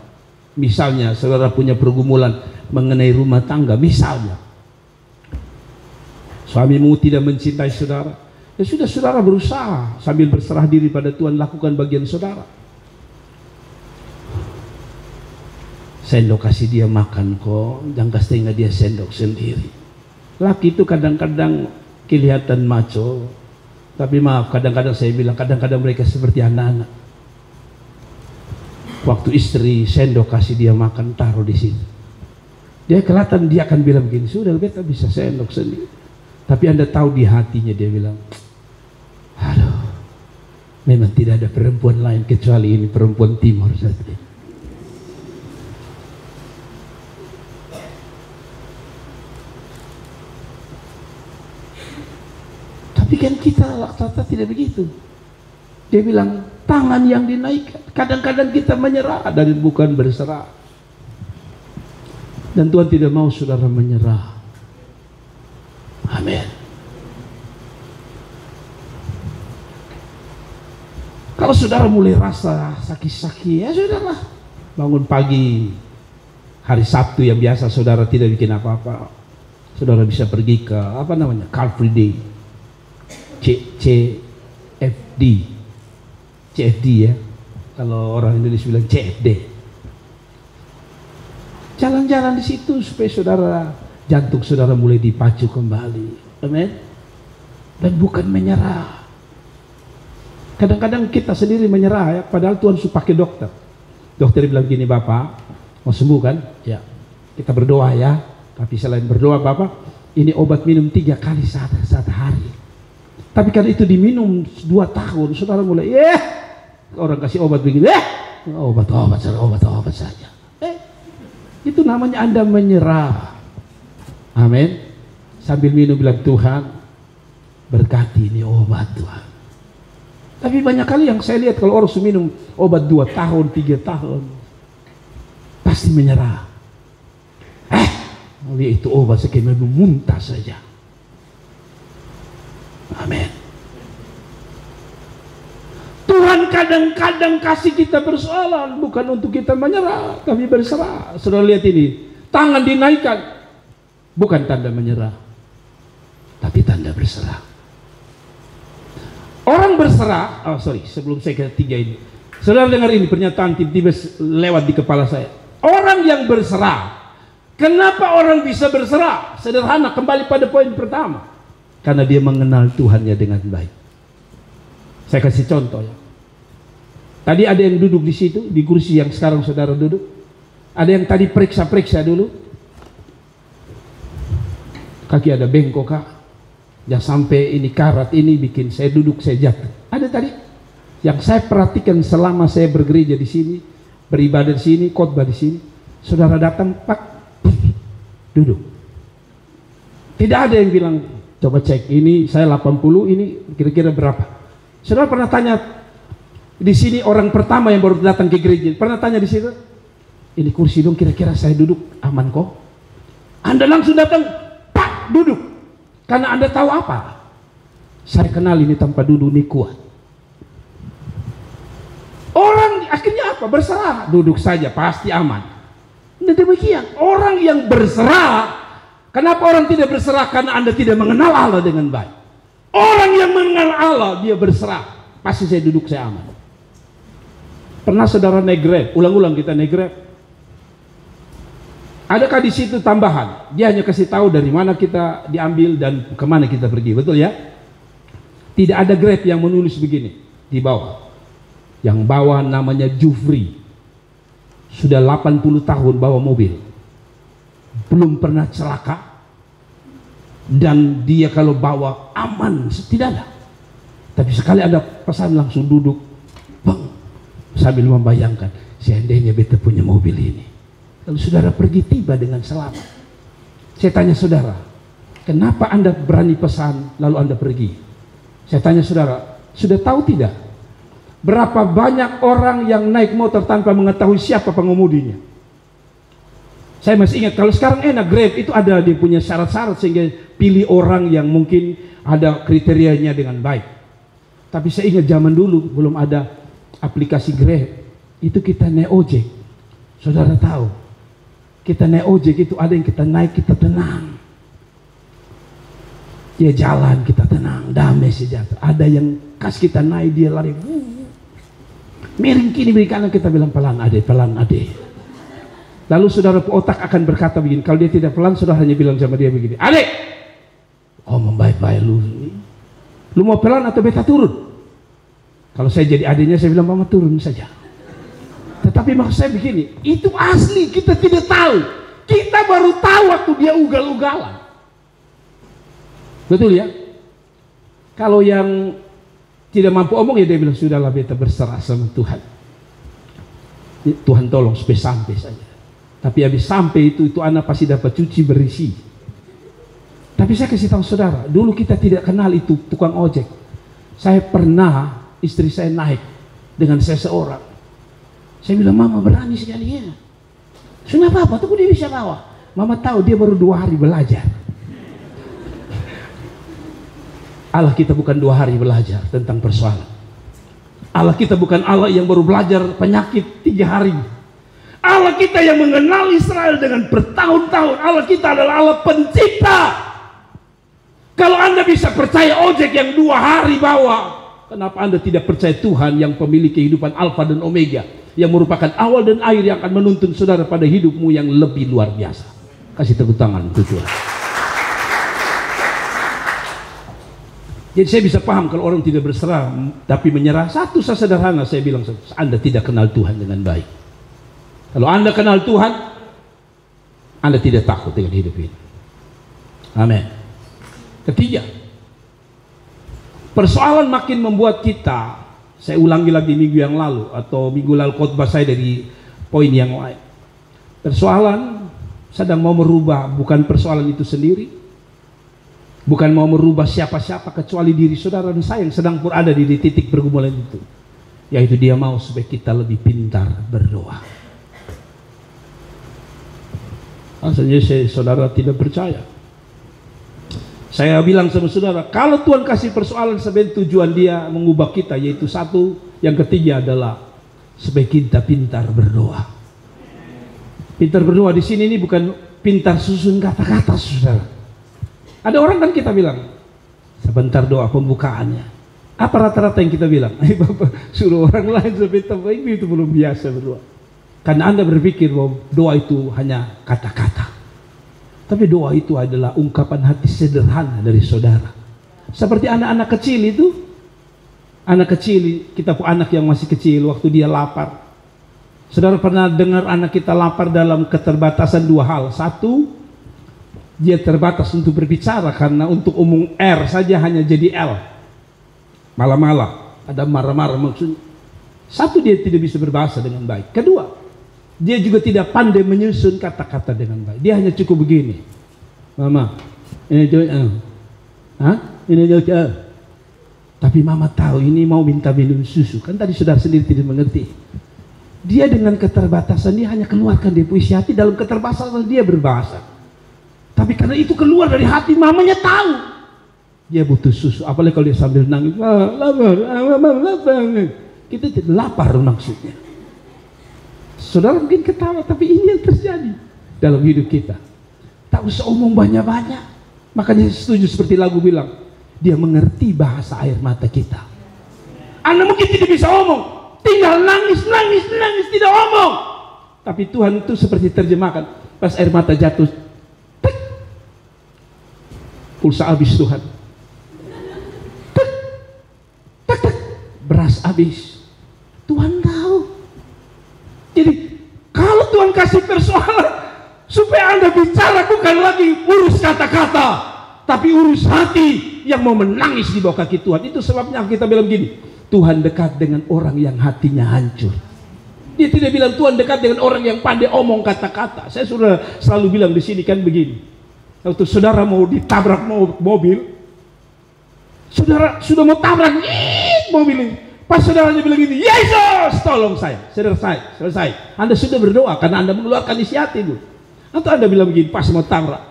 Misalnya saudara punya pergumulan mengenai rumah tangga, misalnya suamimu tidak mencintai saudara, ya sudah, saudara berusaha sambil berserah diri pada Tuhan, lakukan bagian saudara. Sendok kasih dia makan kok, jangan kasih dia sendok sendiri. Laki itu kadang-kadang kelihatan maco, tapi maaf, kadang-kadang saya bilang, kadang-kadang mereka seperti anak-anak. Waktu istri sendok kasih dia makan, taruh di sini, dia kelihatan, dia akan bilang begini, sudah beta bisa sendok sendiri. Tapi Anda tahu di hatinya dia bilang, aduh, memang tidak ada perempuan lain kecuali ini, perempuan timur saja. Tapi kan kita rata-rata tidak begitu. Dia bilang tangan yang dinaikkan. Kadang-kadang kita menyerah dan bukan berserah. Dan Tuhan tidak mau saudara menyerah. Amin. Kalau saudara mulai rasa sakit-sakit, ya saudara, bangun pagi hari Sabtu yang biasa saudara tidak bikin apa-apa, saudara bisa pergi ke apa namanya, Car Free Day, CFD ya, kalau orang Indonesia bilang CFD. Jalan-jalan di situ supaya saudara, jantung saudara mulai dipacu kembali. Amin. Dan bukan menyerah. Kadang-kadang kita sendiri menyerah ya, padahal Tuhan sudah pakai dokter. Dokter bilang gini, Bapak mau sembuh kan? Ya. Kita berdoa ya. Tapi selain berdoa, Bapak, ini obat minum 3 kali saat hari. Tapi kalau itu diminum 2 tahun, saudara mulai, orang kasih obat begini, obat saja. Itu namanya Anda menyerah. Amin. Sambil minum bilang, Tuhan berkati ini obat Tuhan. Tapi banyak kali yang saya lihat kalau orang minum obat 2 tahun, 3 tahun, pasti menyerah. Lihat itu obat sekali muntah saja. Amin. Tuhan kadang-kadang kasih kita persoalan bukan untuk kita menyerah, tapi berserah. Saudara lihat ini, tangan dinaikkan, bukan tanda menyerah, tapi tanda berserah. Orang berserah, sebelum saya ke 3 ini, saudara dengar ini pernyataan tiba-tiba lewat di kepala saya. Orang yang berserah, kenapa orang bisa berserah? Sederhana, kembali pada poin pertama. Karena dia mengenal Tuhannya dengan baik. Saya kasih contoh ya. Tadi ada yang duduk di situ, di kursi yang sekarang saudara duduk. Ada yang tadi periksa-periksa dulu. Kaki ada bengkok kak. Ya sampai ini karat ini bikin saya duduk, saya jatuh. Ada tadi. Yang saya perhatikan selama saya bergereja di sini, beribadah di sini, khotbah di sini. Saudara datang, pak, duduk. Tidak ada yang bilang, coba cek ini saya 80, ini kira-kira berapa. Saudara pernah tanya di sini orang pertama yang baru datang ke gereja, pernah tanya di situ, ini kursi dong kira-kira saya duduk aman kok? Anda langsung datang, pak, duduk. Karena Anda tahu apa? Saya kenal ini tanpa duduk ini kuat. Orang akhirnya apa? Berserah, duduk saja pasti aman. Nah, demikian orang yang berserah. Kenapa orang tidak berserah? Karena Anda tidak mengenal Allah dengan baik. Orang yang mengenal Allah, dia berserah. Pasti saya duduk, saya aman. Pernah saudara naik Grab? Ulang-ulang kita naik Grab. Adakah di situ tambahan? Dia hanya kasih tahu dari mana kita diambil dan kemana kita pergi, betul ya? Tidak ada Grab yang menulis begini di bawah. Yang bawah namanya Jufri. Sudah 80 tahun bawa mobil. Belum pernah celaka. Dan dia kalau bawa aman, tidak ada. Tapi sekali ada pesan langsung duduk, bang, sambil membayangkan, seandainya beta punya mobil ini. Lalu saudara pergi tiba dengan selamat. Saya tanya saudara, kenapa Anda berani pesan lalu Anda pergi? Saya tanya saudara, sudah tahu tidak? Berapa banyak orang yang naik motor tanpa mengetahui siapa pengemudinya? Saya masih ingat, kalau sekarang enak Grab itu ada dia punya syarat-syarat sehingga pilih orang yang mungkin ada kriterianya dengan baik. Tapi saya ingat zaman dulu belum ada aplikasi Grab, itu kita naik ojek. Saudara tahu, kita naik ojek itu ada yang kita naik kita tenang. Dia jalan kita tenang, damai sejahtera. Ada yang kas kita naik dia lari, miring kiri miring kanan, kita bilang pelan ade, pelan ade. Lalu saudara otak akan berkata begini, kalau dia tidak pelan, saudara hanya bilang sama dia begini, adek, oh membaik-baik lu mau pelan atau beta turun? Kalau saya jadi adiknya, saya bilang mama turun saja. Tetapi maksud saya begini, itu asli, kita tidak tahu. Kita baru tahu waktu dia ugal-ugalan. Betul ya? Kalau yang tidak mampu omong ya dia bilang, sudahlah beta berserah sama Tuhan. Tuhan tolong supaya sampai saja. Tapi habis sampai itu anak pasti dapat cuci bersih. Tapi saya kasih tahu saudara, dulu kita tidak kenal itu tukang ojek. Saya pernah, istri saya naik dengan seseorang. Saya bilang, mama berani sekali ya. Sudah apa-apa, tunggu dia bisa bawa. Mama tahu dia baru 2 hari belajar. Allah kita bukan 2 hari belajar tentang persoalan. Allah kita bukan Allah yang baru belajar penyakit 3 hari. Allah kita yang mengenal Israel dengan bertahun-tahun. Allah kita adalah Allah pencipta. Kalau Anda bisa percaya ojek yang 2 hari bawa, kenapa Anda tidak percaya Tuhan yang pemilik kehidupan Alfa dan Omega, yang merupakan awal dan akhir, yang akan menuntun saudara pada hidupmu yang lebih luar biasa? Kasih tepuk tangan untuk Tuhan. Jadi saya bisa paham kalau orang tidak berserah tapi menyerah. Satu sederhana saya bilang, Anda tidak kenal Tuhan dengan baik. Kalau Anda kenal Tuhan, Anda tidak takut dengan hidup ini. Amin. Ketiga, persoalan makin membuat kita, saya ulangi lagi minggu yang lalu atau minggu lalu khotbah saya dari poin yang lain. Persoalan sedang mau merubah bukan persoalan itu sendiri, bukan mau merubah siapa-siapa kecuali diri saudara dan saya yang sedang berada di titik pergumulan itu, yaitu dia mau supaya kita lebih pintar berdoa. Asalnya saudara tidak percaya. Saya bilang sama saudara, kalau Tuhan kasih persoalan sebenarnya tujuan dia mengubah kita, yaitu satu, yang ketiga adalah supaya kita pintar berdoa. Pintar berdoa di sini ini bukan pintar susun kata-kata, saudara. Ada orang kan kita bilang, sebentar doa pembukaannya. Apa rata-rata yang kita bilang? Bapak suruh orang lain sebentar, itu belum biasa berdoa. Karena Anda berpikir bahwa doa itu hanya kata-kata. Tapi doa itu adalah ungkapan hati sederhana dari saudara. Seperti anak-anak kecil itu. Anak kecil, kita punya anak yang masih kecil, waktu dia lapar. Saudara pernah dengar anak kita lapar dalam keterbatasan 2 hal. Satu, dia terbatas untuk berbicara karena untuk umum R saja hanya jadi L. Malah-malah, ada marah-marah maksudnya. Satu, dia tidak bisa berbahasa dengan baik. Kedua, dia juga tidak pandai menyusun kata-kata dengan baik. Dia hanya cukup begini. Mama, ini ini tapi mama tahu ini mau minta minum susu. Kan tadi saudara sendiri tidak mengerti. Dia dengan keterbatasan dia hanya keluarkan dia puisi hati, dalam keterbatasan dia berbahasa. Tapi karena itu keluar dari hati, mamanya tahu dia butuh susu. Apalagi kalau dia sambil nangis, kita tidak lapar maksudnya. Saudara mungkin ketawa, tapi ini yang terjadi dalam hidup kita. Tak usah omong banyak-banyak. Makanya setuju seperti lagu bilang, dia mengerti bahasa air mata kita. Anda mungkin tidak bisa omong, tinggal nangis, tidak omong. Tapi Tuhan itu seperti terjemahkan, pas air mata jatuh, tek, pulsa habis Tuhan, tek, tek, tek, beras habis. Tuhan tahu. Jadi kalau Tuhan kasih persoalan supaya Anda bicara, bukan lagi urus kata-kata, tapi urus hati yang mau menangis di bawah kaki Tuhan. Itu sebabnya kita bilang gini, Tuhan dekat dengan orang yang hatinya hancur. Dia tidak bilang Tuhan dekat dengan orang yang pandai omong kata-kata. Saya sudah selalu bilang di sini kan begini. Waktu saudara mau ditabrak mobil, saudara sudah mau tabrak mobil ini, pas saudaranya bilang gini, Yesus tolong saya, selesai. Anda sudah berdoa karena Anda mengeluarkan isi hati itu. Atau Anda bilang begini pas mau tabrak,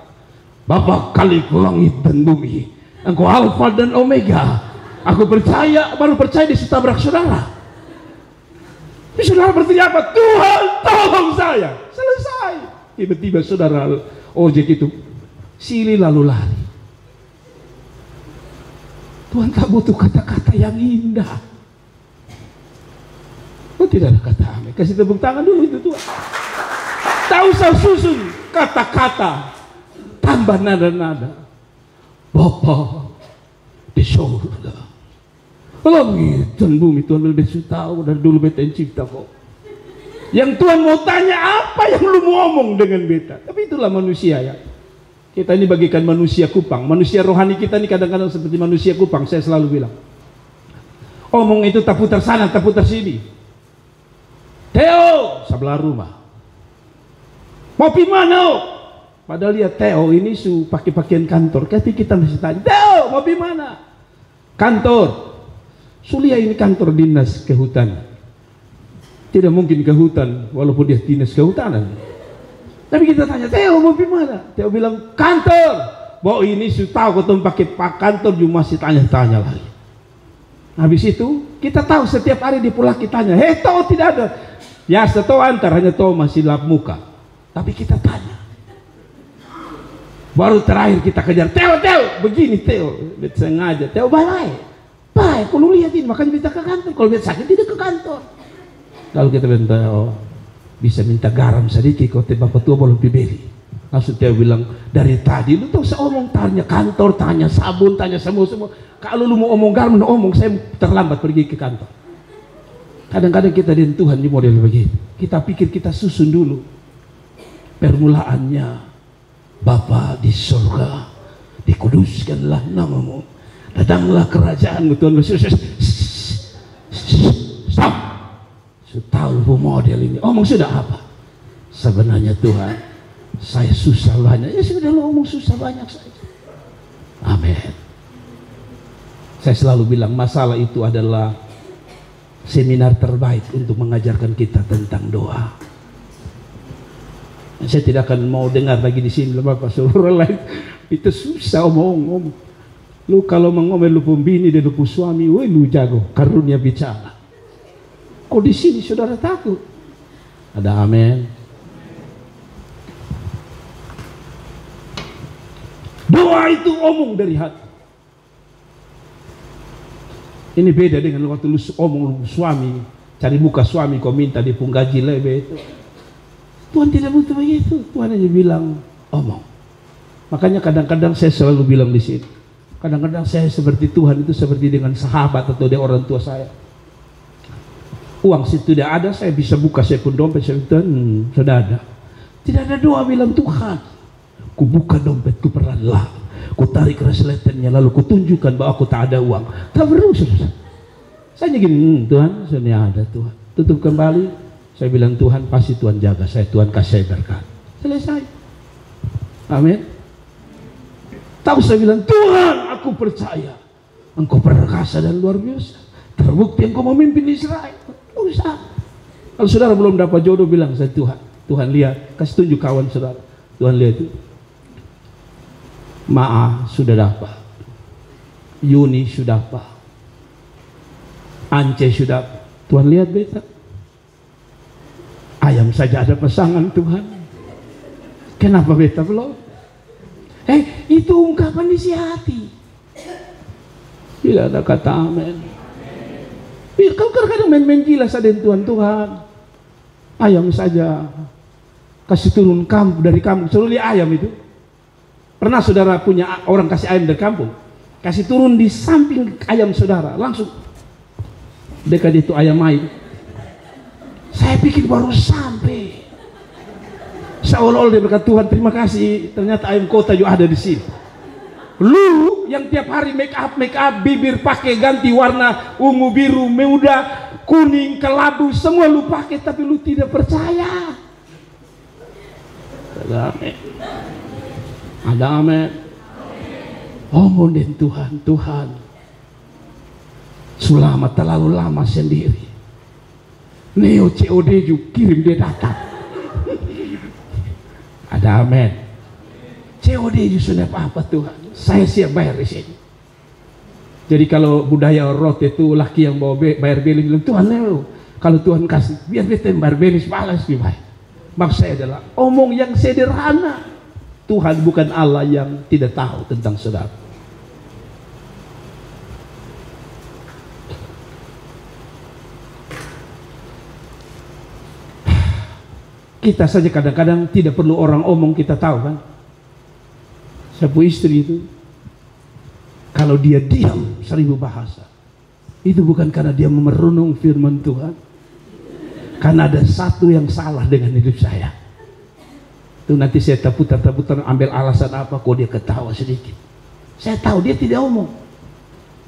Bapa Kaliku langit dan bumi, Engkau Alfa dan Omega. Aku percaya, baru percaya di tabrak saudara. Tapi saudara bertanya apa? Tuhan tolong saya, selesai. Tiba-tiba saudara ojek itu silih lalu lari. Tuhan tak butuh kata-kata yang indah. Oh, tidak ada kata amin. Kasih tepuk tangan dulu itu Tuhan. Tak usah susun kata-kata, tambah nada-nada. Bapa di surga, langit dan bumi, Tuhan lebih tahu dari dulu beta yang cipta kok. Yang Tuhan mau tanya apa yang lu mau omong dengan beta. Tapi itulah manusia ya. Kita ini bagikan manusia kupang. Manusia rohani kita ini kadang-kadang seperti manusia kupang. Saya selalu bilang, omong itu tak putar sana, tak putar sini. Theo sebelah rumah, mau pi mana? Padahal dia Theo ini pakai pakaian kantor. Tapi kita mesti tanya, Theo mau pi mana? Kantor. Sulia ini kantor dinas kehutanan. Tidak mungkin ke hutan walaupun dia dinas kehutanan. Tapi kita tanya, Theo mau pergi mana? Theo bilang kantor. Bahwa ini sudah tahu kau pakai kantor juga masih tanya-tanya lagi. Habis itu kita tahu setiap hari di pulang kita tanya, tahu tidak ada. Ya tahu antar hanya tahu masih lap muka. Tapi kita tanya. Baru terakhir kita kejar, Theo begini Theo. Sengaja Theo bye. Baik, kalau lihat ini makanya minta ke kantor. Kalau lihat sakit tidak ke kantor. Lalu kita minta, bisa minta garam sedikit. Kalau bapak tua belum dibeli. Langsung dia bilang, dari tadi lu tuh seomong tanya kantor, tanya sabun, tanya semua. Kalau lu mau omong garam, omong saya terlambat pergi ke kantor. Kadang-kadang kita dengan Tuhan di model begitu. Kita pikir kita susun dulu. Permulaannya, Bapa di surga, dikuduskanlah namamu. Datanglah kerajaanmu Tuhan. Stop. Tahu model ini. Omong sudah apa? Sebenarnya Tuhan, saya susah banyak. Ya sudah lo omong susah banyak saja. Amin. Saya selalu bilang masalah itu adalah seminar terbaik untuk mengajarkan kita tentang doa. Saya tidak akan mau dengar lagi di sini Bapak seluruh lain. Itu susah omong. Lu kalau mengomel lu pembini dan lu suami, woi lu jago karunia bicara. Kok di sini saudara takut? Ada amin. Doa itu omong dari hati. Ini beda dengan waktu lu omong lu suami, cari muka suami kau minta dia pun gaji lebih itu. Tuhan tidak butuh begitu. Tuhan hanya bilang omong. Makanya kadang-kadang saya selalu bilang di sini. Kadang-kadang saya seperti Tuhan itu seperti dengan sahabat atau dengan orang tua saya. Uang situ tidak ada, saya bisa buka saya pun dompet, saya bilang, sudah ada. Tidak ada doa bilang Tuhan, ku buka dompetku perlahan, ku tarik resletennya lalu ku tunjukkan bahwa aku tak ada uang. Tak perlu. Saya gini, Tuhan, sudah ada Tuhan. Tutup kembali, saya bilang Tuhan pasti Tuhan jaga saya, Tuhan kasih saya berkat. Selesai. Amin. Tak usah bilang, Tuhan aku percaya Engkau perkasa dan luar biasa, terbukti Engkau memimpin Israel. Tak usah. Kalau saudara belum dapat jodoh bilang saya Tuhan lihat, kasih tunjuk kawan saudara, Tuhan lihat itu Ma'a sudah dapat, Yuni sudah dapat, Ance sudah dapat. Tuhan lihat beta, ayam saja ada pasangan Tuhan. Kenapa beta belum? Itu ungkapan isi hati. Bila ada kata amin. Kau kadang main-main gila saden Tuhan. Ayam saja kasih turun dari kampung. Suruh lihat ayam itu. Pernah saudara punya orang kasih ayam dari kampung, kasih turun di samping ayam saudara, langsung dekat itu ayam main. Saya pikir baru sampai, seolah-olah dia berkata, Tuhan terima kasih, ternyata ayam kota juga ada di sini. Lu yang tiap hari make up, bibir pakai ganti warna ungu, biru, muda, kuning, kelabu, semua lu pakai, tapi lu tidak percaya. Ada amin. Omongin Tuhan selama terlalu lama sendiri. Neo COD juga kirim dia datang. Ada amin. COD juga sudah apa Tuhan, saya siap bayar di sini. Jadi kalau budaya rot itu laki yang bawa bayar beli bilang, Tuhan Neo, kalau Tuhan kasih biar beta bayar beli balas dibayar. Maksud saya adalah omong yang sederhana. Tuhan bukan Allah yang tidak tahu tentang saudara. Kita saja kadang-kadang tidak perlu orang omong, kita tahu kan. Saya punya istri itu, kalau dia diam 1000 bahasa, itu bukan karena dia merenung firman Tuhan, karena ada satu yang salah dengan hidup saya. Itu nanti saya putar ambil alasan apa, kok dia ketawa sedikit. Saya tahu dia tidak omong.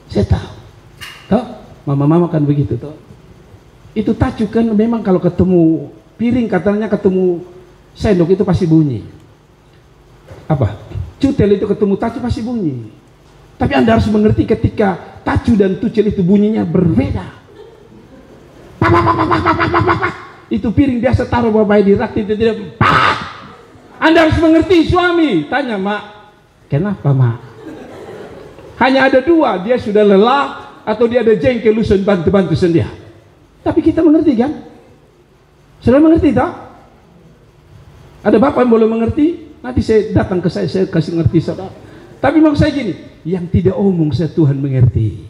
Saya tahu. Toh, mama-mama kan begitu toh. Itu tajuk kan memang kalau ketemu piring katanya ketemu sendok itu pasti bunyi. Apa? Cutel itu ketemu tacu pasti bunyi. Tapi Anda harus mengerti ketika tacu dan tucel itu bunyinya berbeda. Itu piring biasa taruh babai di rak tidak. Anda harus mengerti suami. Tanya mak, kenapa mak? Hanya ada dua, dia sudah lelah atau dia ada jengkel, lu bantu sendiri. Tapi kita mengerti kan? Sudah mengerti tak? Ada bapak yang boleh mengerti? Nanti saya datang ke saya kasih ngerti saudara. Tapi maksud saya gini, yang tidak omong saya Tuhan mengerti.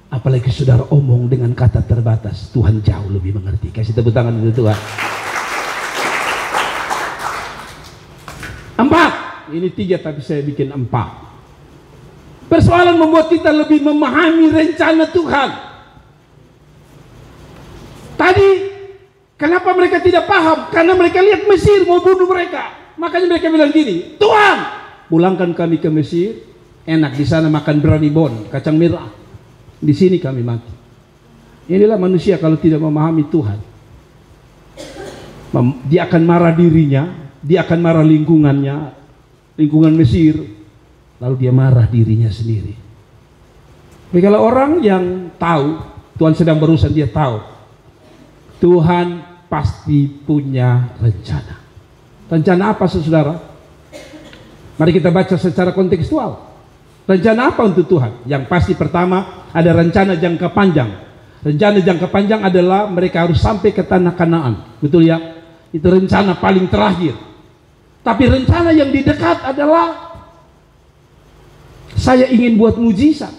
Apalagi saudara omong dengan kata terbatas, Tuhan jauh lebih mengerti. Kasih tepuk tangan untuk Tuhan. 4, ini 3 tapi saya bikin 4. Persoalan membuat kita lebih memahami rencana Tuhan. Tadi kenapa mereka tidak paham? Karena mereka lihat Mesir mau bunuh mereka. Makanya mereka bilang gini, Tuhan pulangkan kami ke Mesir, enak di sana makan branibon, kacang merah. Di sini kami mati. Inilah manusia kalau tidak memahami Tuhan. Dia akan marah dirinya, dia akan marah lingkungannya, lingkungan Mesir, lalu dia marah dirinya sendiri. Tapi kalau orang yang tahu Tuhan sedang berurusan, dia tahu Tuhan pasti punya rencana. Rencana apa saudara? Mari kita baca secara kontekstual. Rencana apa untuk Tuhan? Yang pasti pertama ada rencana jangka panjang. Rencana jangka panjang adalah mereka harus sampai ke tanah Kanaan. Betul ya? Itu rencana paling terakhir. Tapi rencana yang di dekat adalah saya ingin buat mujizat,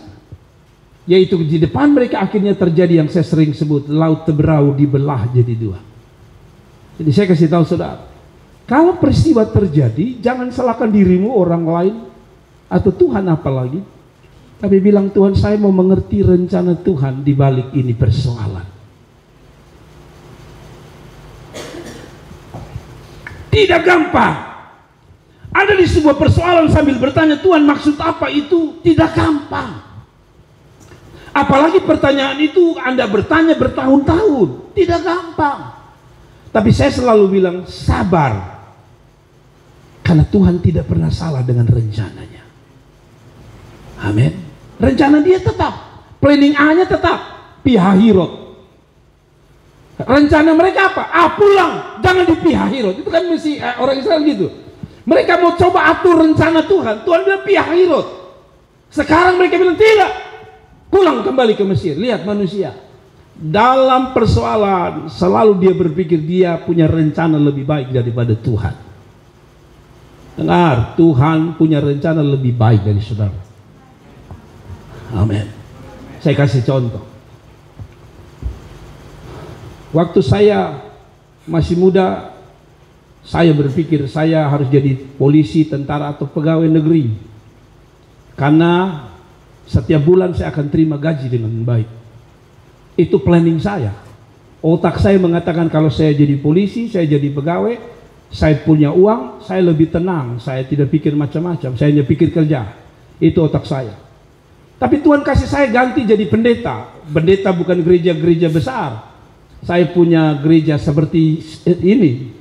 yaitu di depan mereka akhirnya terjadi yang saya sering sebut, laut Teberau dibelah jadi 2. Jadi saya kasih tahu saudara, kalau peristiwa terjadi jangan salahkan dirimu, orang lain, atau Tuhan apalagi, tapi bilang Tuhan saya mau mengerti rencana Tuhan di balik ini persoalan. Tidak gampang. Ada di sebuah persoalan sambil bertanya Tuhan maksud apa, itu tidak gampang. Apalagi pertanyaan itu Anda bertanya bertahun-tahun, tidak gampang. Tapi saya selalu bilang sabar, karena Tuhan tidak pernah salah dengan rencananya. Amin. Rencana dia tetap, planning A-nya tetap, Pihahirot. Rencana mereka apa? Pulang, jangan di Pihahirot. Itu kan mesti orang Israel gitu. Mereka mau coba atur rencana Tuhan. Tuhan bilang Pihahirot. Sekarang mereka bilang tidak, pulang kembali ke Mesir. Lihat manusia, dalam persoalan selalu dia berpikir dia punya rencana lebih baik daripada Tuhan. Dengar, Tuhan punya rencana lebih baik dari saudara. Amin. Saya kasih contoh. Waktu saya masih muda, saya berpikir saya harus jadi polisi, tentara, atau pegawai negeri, karena setiap bulan saya akan terima gaji dengan baik. Itu planning saya. Otak saya mengatakan kalau saya jadi polisi, saya jadi pegawai, saya punya uang, saya lebih tenang, saya tidak pikir macam-macam, saya hanya pikir kerja. Itu otak saya. Tapi Tuhan kasih saya ganti jadi pendeta. Pendeta bukan gereja-gereja besar. Saya punya gereja seperti ini,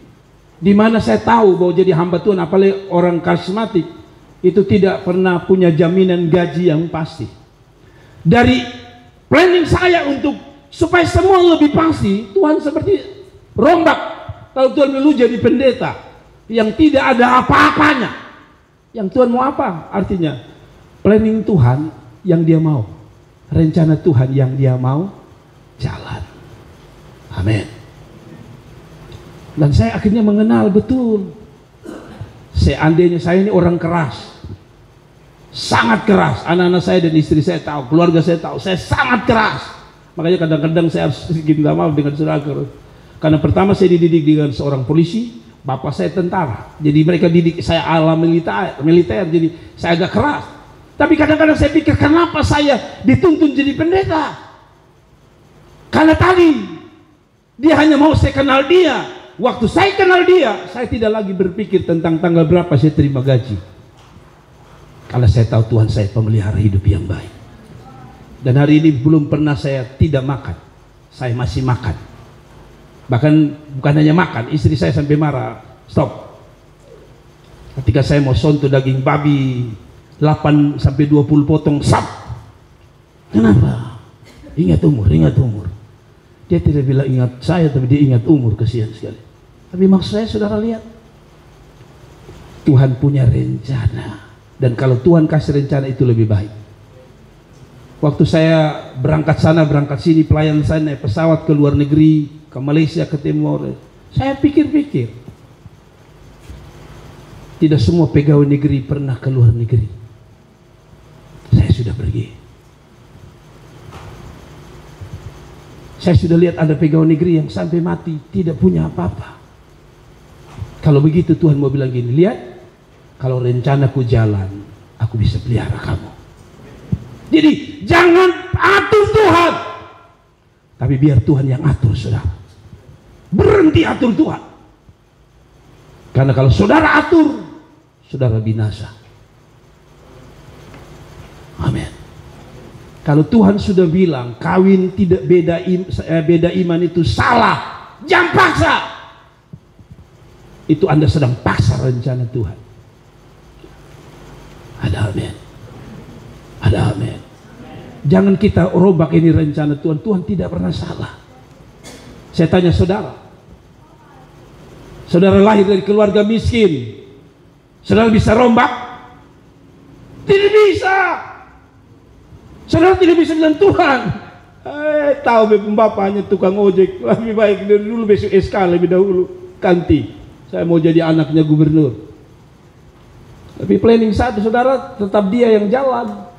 di mana saya tahu bahwa jadi hamba Tuhan, apalagi orang karismatik, itu tidak pernah punya jaminan gaji yang pasti. Dari planning saya untuk supaya semua lebih pasti, Tuhan seperti rombak. Kalau Tuhan lu jadi pendeta yang tidak ada apa-apanya, yang Tuhan mau apa? Artinya planning Tuhan yang dia mau, rencana Tuhan yang dia mau jalan. Amin. Dan saya akhirnya mengenal betul, seandainya saya ini orang keras, sangat keras. Anak-anak saya dan istri saya tahu, keluarga saya tahu, saya sangat keras. Makanya kadang-kadang saya harus sedikit minta maaf dengan saudara. Karena pertama saya dididik dengan seorang polisi, bapak saya tentara. Jadi mereka didik saya ala militer, jadi saya agak keras. Tapi kadang-kadang saya pikir, kenapa saya dituntun jadi pendeta? Karena tadi dia hanya mau saya kenal dia. Waktu saya kenal dia, saya tidak lagi berpikir tentang tanggal berapa saya terima gaji. Karena saya tahu Tuhan saya pemelihara hidup yang baik. Dan hari ini belum pernah saya tidak makan. Saya masih makan. Bahkan bukan hanya makan, istri saya sampai marah. Stop. Ketika saya mau sonto daging babi 8 sampai 20 potong, sap. Kenapa? Ingat umur, ingat umur. Dia tidak bilang ingat saya, tapi dia ingat umur, kesian sekali. Tapi maksud saya, saudara lihat, Tuhan punya rencana. Dan kalau Tuhan kasih rencana itu lebih baik. Waktu saya berangkat sana, berangkat sini, pelayan saya naik pesawat ke luar negeri, ke Malaysia, ke Timor, saya pikir-pikir, tidak semua pegawai negeri pernah ke luar negeri. Saya sudah pergi. Saya sudah lihat ada pegawai negeri yang sampai mati tidak punya apa-apa. Kalau begitu Tuhan mau bilang gini, lihat, kalau rencanaku jalan, aku bisa pelihara kamu. Jadi jangan atur Tuhan, tapi biar Tuhan yang atur saudara. Berhenti atur Tuhan. Karena kalau saudara atur, saudara binasa. Amin. Kalau Tuhan sudah bilang kawin tidak beda iman itu salah, jangan paksa. Itu Anda sedang paksa rencana Tuhan. Ada amin. Ada amin. Jangan kita robak ini rencana Tuhan. Tuhan tidak pernah salah. Saya tanya saudara, saudara lahir dari keluarga miskin, saudara bisa rombak? Tidak bisa. Saudara tidak bisa bilang Tuhan, tahu bapaknya tukang ojek, lebih baik dari dulu besok SK lebih dahulu ganti. Saya mau jadi anaknya gubernur. Tapi planning satu saudara, tetap dia yang jalan.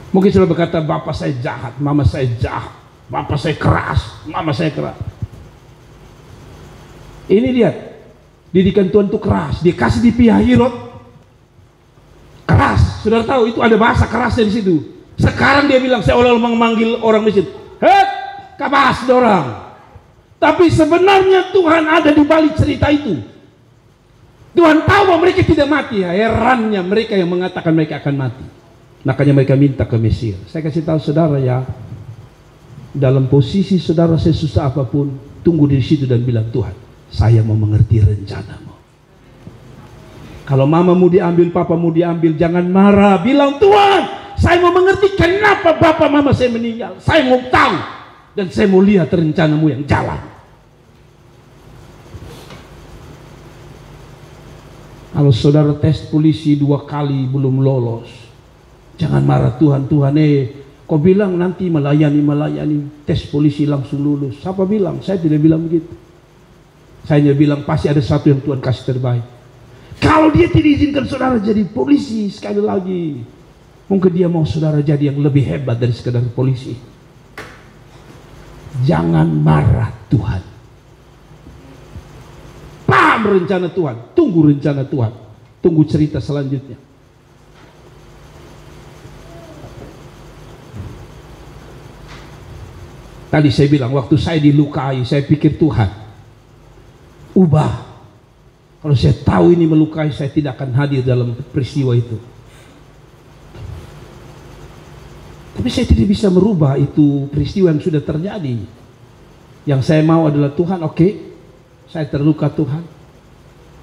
Mungkin saudara berkata, bapak saya jahat, mama saya jahat, bapak saya keras, mama saya keras. Ini lihat, didikan Tuhan itu keras. Dia kasih di Pihahirot keras. Saudara tahu itu ada bahasa kerasnya di situ. Sekarang dia bilang saya olah memanggil orang miskin, "Hei, kabas dorang." Tapi sebenarnya Tuhan ada di balik cerita itu. Tuhan tahu bahwa mereka tidak mati. Herannya mereka yang mengatakan mereka akan mati. Makanya mereka minta ke Mesir. Saya kasih tahu saudara ya, dalam posisi saudara sesusah apapun, tunggu di situ dan bilang, Tuhan, saya mau mengerti rencanamu. Kalau mama mau diambil, papa mau diambil, jangan marah. Bilang, Tuhan, saya mau mengerti kenapa bapak mama saya meninggal. Saya mau tahu. Dan saya mau lihat rencanamu yang jalan. Kalau saudara tes polisi 2 kali belum lolos, jangan marah Tuhan. Tuhan Kau bilang nanti melayani tes polisi langsung lulus. Siapa bilang? Saya tidak bilang begitu. Saya hanya bilang pasti ada satu yang Tuhan kasih terbaik. Kalau dia tidak izinkan saudara jadi polisi, sekali lagi, mungkin dia mau saudara jadi yang lebih hebat dari sekedar polisi. Jangan marah Tuhan. Paham rencana Tuhan. Tunggu rencana Tuhan. Tunggu cerita selanjutnya. Tadi saya bilang waktu saya dilukai, saya pikir Tuhan ubah. Kalau saya tahu ini melukai, saya tidak akan hadir dalam peristiwa itu. Tapi saya tidak bisa merubah itu peristiwa yang sudah terjadi. Yang saya mau adalah Tuhan, oke, saya terluka Tuhan.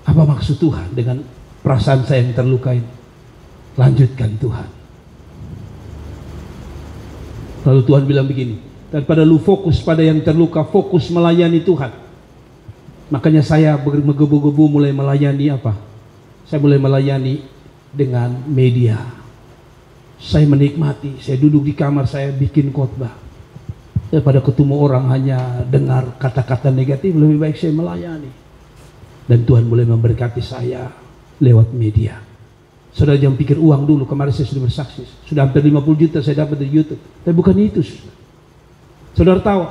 Apa maksud Tuhan dengan perasaan saya yang terluka ini? Lanjutkan Tuhan. Lalu Tuhan bilang begini, daripada lu fokus pada yang terluka, fokus melayani Tuhan. Makanya saya menggebu-gebu mulai melayani apa? Saya mulai melayani dengan media. Saya menikmati, saya duduk di kamar, saya bikin khotbah. Daripada ketemu orang hanya dengar kata-kata negatif, lebih baik saya melayani. Dan Tuhan mulai memberkati saya lewat media. Saudara jangan pikir uang dulu, kemarin saya sudah bersaksi. Sudah hampir 50 juta saya dapat dari YouTube. Tapi bukan itu. Saudara tahu,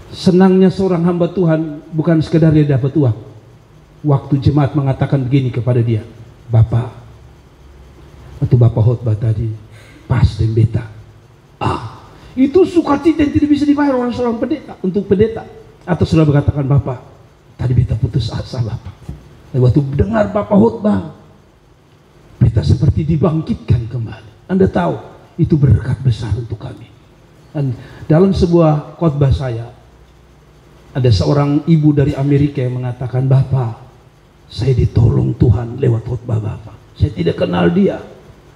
senangnya seorang hamba Tuhan bukan sekedar dia dapat uang. Waktu jemaat mengatakan begini kepada dia, Bapak, waktu Bapak khotbah tadi, pas dan beta. Itu sukacita yang tidak bisa dibayar oleh seorang pendeta, untuk pendeta. Atau saudara berkatakan, Bapak, tadi beta putus asa Bapak. Dan waktu dengar Bapak khotbah, beta seperti dibangkitkan kembali. Anda tahu, itu berkat besar untuk kami. Dan dalam sebuah khotbah saya, ada seorang ibu dari Amerika yang mengatakan, Bapak, saya ditolong Tuhan lewat khotbah Bapak. Saya tidak kenal dia,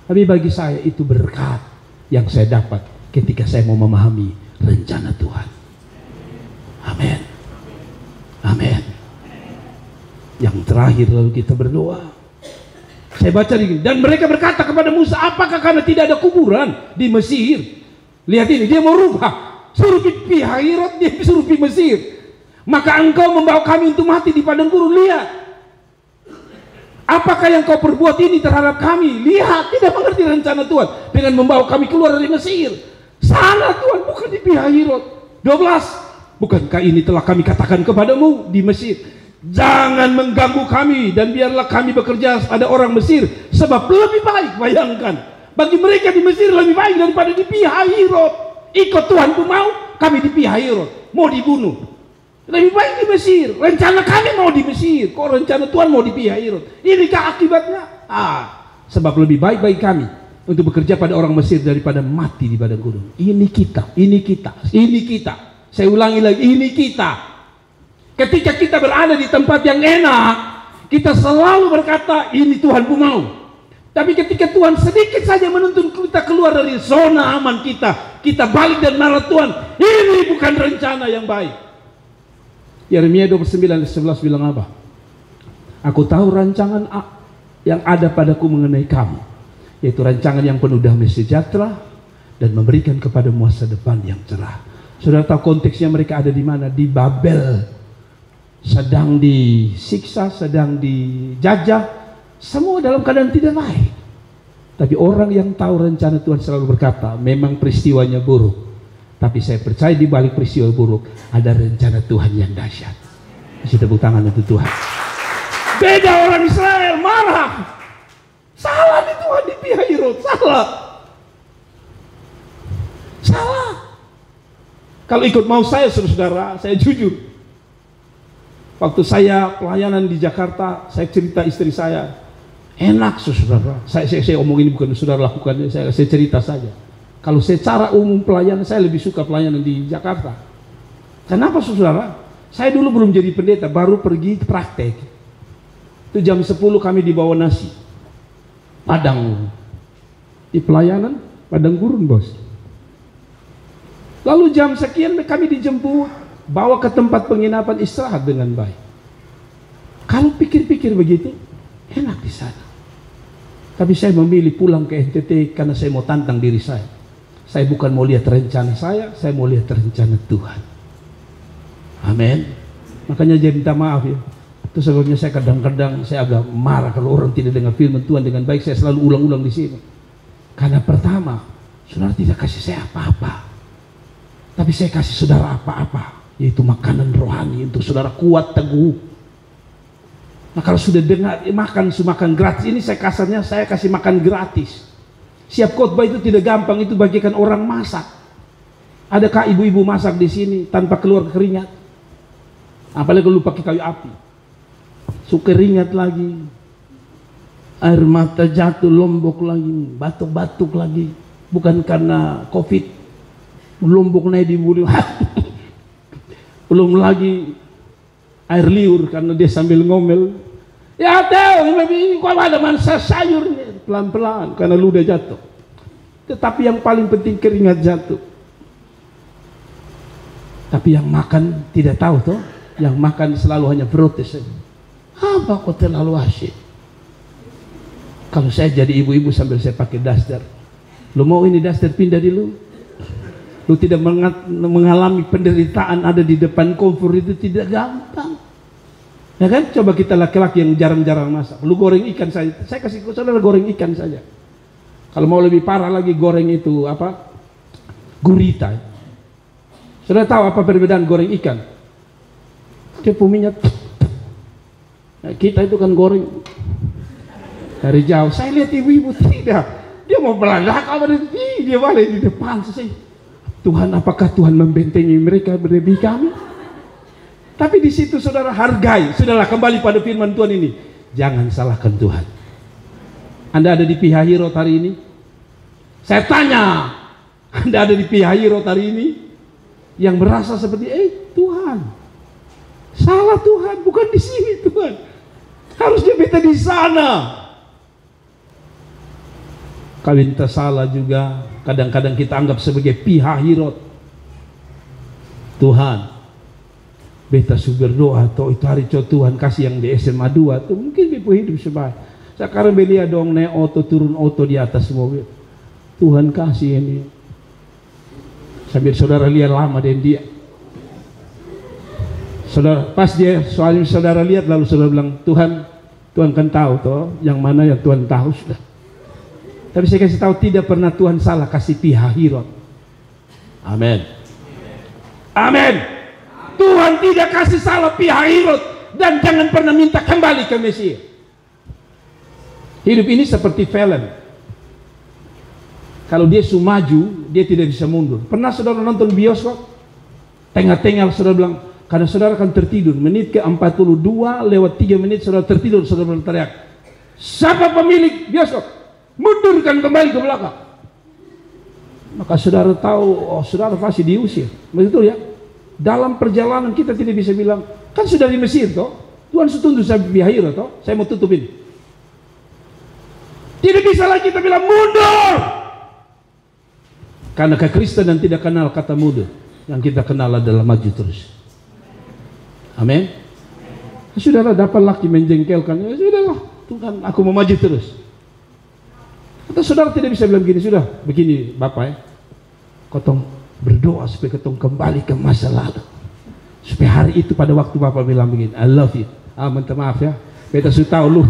tapi bagi saya itu berkat yang saya dapat ketika saya mau memahami rencana Tuhan. Amin. Amin. Yang terakhir lalu kita berdoa. Saya baca ini, dan mereka berkata kepada Musa, apakah karena tidak ada kuburan di Mesir? Lihat ini, dia mau rubah, suruh pi Herod, dia suruh pi Mesir. Maka engkau membawa kami untuk mati di padang gurun. Lihat, apakah yang kau perbuat ini terhadap kami? Lihat, tidak mengerti rencana Tuhan dengan membawa kami keluar dari Mesir. Sana Tuhan, bukan di pi Herod. 12, bukankah ini telah kami katakan kepadamu di Mesir? Jangan mengganggu kami dan biarlah kami bekerja pada orang Mesir, sebab lebih baik, bayangkan, bagi mereka di Mesir lebih baik daripada di pi Herod. Ikut Tuhan pun mau, kami di pi Herod, mau dibunuh. Lebih baik di Mesir. Rencana kami mau di Mesir, kok rencana Tuhan mau di pi Herod. Inikah akibatnya? Sebab lebih baik bagi kami untuk bekerja pada orang Mesir daripada mati di padang gurun. Ini kita, ini kita, ini kita. Saya ulangi lagi, ini kita. Ketika kita berada di tempat yang enak, kita selalu berkata, ini Tuhan pun mau. Tapi ketika Tuhan sedikit saja menuntun kita keluar dari zona aman kita, kita balik dan marah Tuhan, ini bukan rencana yang baik. Yeremia 29:11 bilang apa? Aku tahu rancangan yang ada padaku mengenai kamu, yaitu rancangan yang penuh damai sejahtera dan memberikan kepada masa depan yang cerah. Saudara tahu konteksnya mereka ada di mana? Di Babel. Sedang disiksa, sedang dijajah, semua dalam keadaan tidak baik. Tapi orang yang tahu rencana Tuhan selalu berkata, memang peristiwanya buruk, tapi saya percaya di balik peristiwa buruk ada rencana Tuhan yang dahsyat. Kasih tepuk tangan untuk Tuhan. Beda orang Israel marah, salah di Tuhan di pi Herod, salah. Kalau ikut mau saya, saudara, saya jujur. Waktu saya pelayanan di Jakarta, saya cerita istri saya, enak saudara. Saya omong ini bukan saudara lakukan, saya cerita saja. Kalau secara umum pelayanan, saya lebih suka pelayanan di Jakarta. Kenapa saudara? Saya dulu belum jadi pendeta, baru pergi praktek. Itu jam 10 kami dibawa nasi Padang. Di pelayanan Padang gurun bos. Lalu jam sekian kami dijemput, bawa ke tempat penginapan, istirahat dengan baik. Kalau pikir-pikir begitu, enak di sana. Tapi saya memilih pulang ke NTT karena saya mau tantang diri saya. Saya bukan mau lihat rencana saya mau lihat rencana Tuhan. Amin. Makanya saya minta maaf ya. Itu sebabnya saya kadang-kadang saya agak marah kalau orang tidak dengar firman Tuhan dengan baik. Saya selalu ulang-ulang di sini. Karena pertama, saudara tidak kasih saya apa-apa, tapi saya kasih saudara apa-apa, yaitu makanan rohani untuk saudara kuat teguh. Nah kalau sudah dengar makan gratis ini, saya kasarnya saya kasih makan gratis. Siap khotbah itu tidak gampang, itu bagikan orang masak. Adakah ibu-ibu masak di sini tanpa keluar keringat? Apalagi kalau pakai kayu api, suka keringat lagi, air mata jatuh, lombok lagi, batuk-batuk lagi. Bukan karena COVID, lombok naik di bulu. Belum lagi air liur karena dia sambil ngomel. Ya tahu, kok ada mansa sayur pelan-pelan karena ludah jatuh. Tetapi yang paling penting keringat jatuh. Tapi yang makan tidak tahu toh, yang makan selalu hanya protes. Apa kok terlalu asyik? Kalau saya jadi ibu-ibu sambil saya pakai daster, lu mau ini daster pindah di lu? Lu tidak mengalami penderitaan ada di depan kompor itu tidak gampang. Ya kan? Coba kita laki-laki yang jarang-jarang masak. Lu goreng ikan saja. Saya kasih saudara goreng ikan saja. Kalau mau lebih parah lagi goreng itu apa? Gurita. Sudah tahu apa perbedaan goreng ikan? Cepu minyak. Nah, kita itu kan goreng dari jauh. Saya lihat ibu-ibu tidak. Dia mau belanja kabar dia balik di depan. Tuhan, apakah Tuhan membentengi mereka lebih kami? Tapi di situ saudara hargai. Sudahlah, kembali pada firman Tuhan ini. Jangan salahkan Tuhan. Anda ada di pihak Hirot hari ini? Saya tanya, Anda ada di pihak Hirot hari ini? Yang merasa seperti, Tuhan, salah Tuhan, bukan di sini Tuhan. Harusnya beta di sana. Kawin tersalah juga kadang-kadang kita anggap sebagai pihak Hirot. Tuhan, beta sudah berdoa atau itu hari Tuhan kasih yang di SMA 2 tuh mungkin beta hidup sebaik. Sekarang belia dong naik auto turun auto di atas mobil. Tuhan kasih ini. Sambil saudara lihat lama dan dia. Saudara pas dia soalnya saudara lihat lalu saudara bilang Tuhan kan tahu toh yang mana yang Tuhan tahu sudah. Tapi saya kasih tahu tidak pernah Tuhan salah kasih pihak Hirot. Amin. Amin. Tuhan tidak kasih salah pihak Hirot dan jangan pernah minta kembali ke Mesias. Hidup ini seperti film. Kalau dia maju, dia tidak bisa mundur. Pernah saudara nonton bioskop? Tengah-tengah saudara bilang, karena saudara akan tertidur. Menit ke 42 lewat 3 menit saudara tertidur, saudara berteriak, siapa pemilik bioskop? Mundurkan kembali ke belakang. Maka saudara tahu, saudara pasti diusir. Betul ya? Dalam perjalanan kita tidak bisa bilang, kan sudah di Mesir toh, Tuhan setunduk saya bihaira toh, saya mau tutupin. Tidak bisa lagi kita bilang mundur. Karena kekristenan tidak kenal kata mundur. Yang kita kenal adalah maju terus. Amin. Sudahlah, dapat laki menjengkelkan, ya sudahlah, Tuhan aku mau maju terus. Atau saudara tidak bisa bilang begini, sudah begini Bapak ya, kotong berdoa supaya kotong kembali ke masa lalu, supaya hari itu pada waktu Bapak bilang begini, I love you. Minta maaf ya, beta sudah tahu lu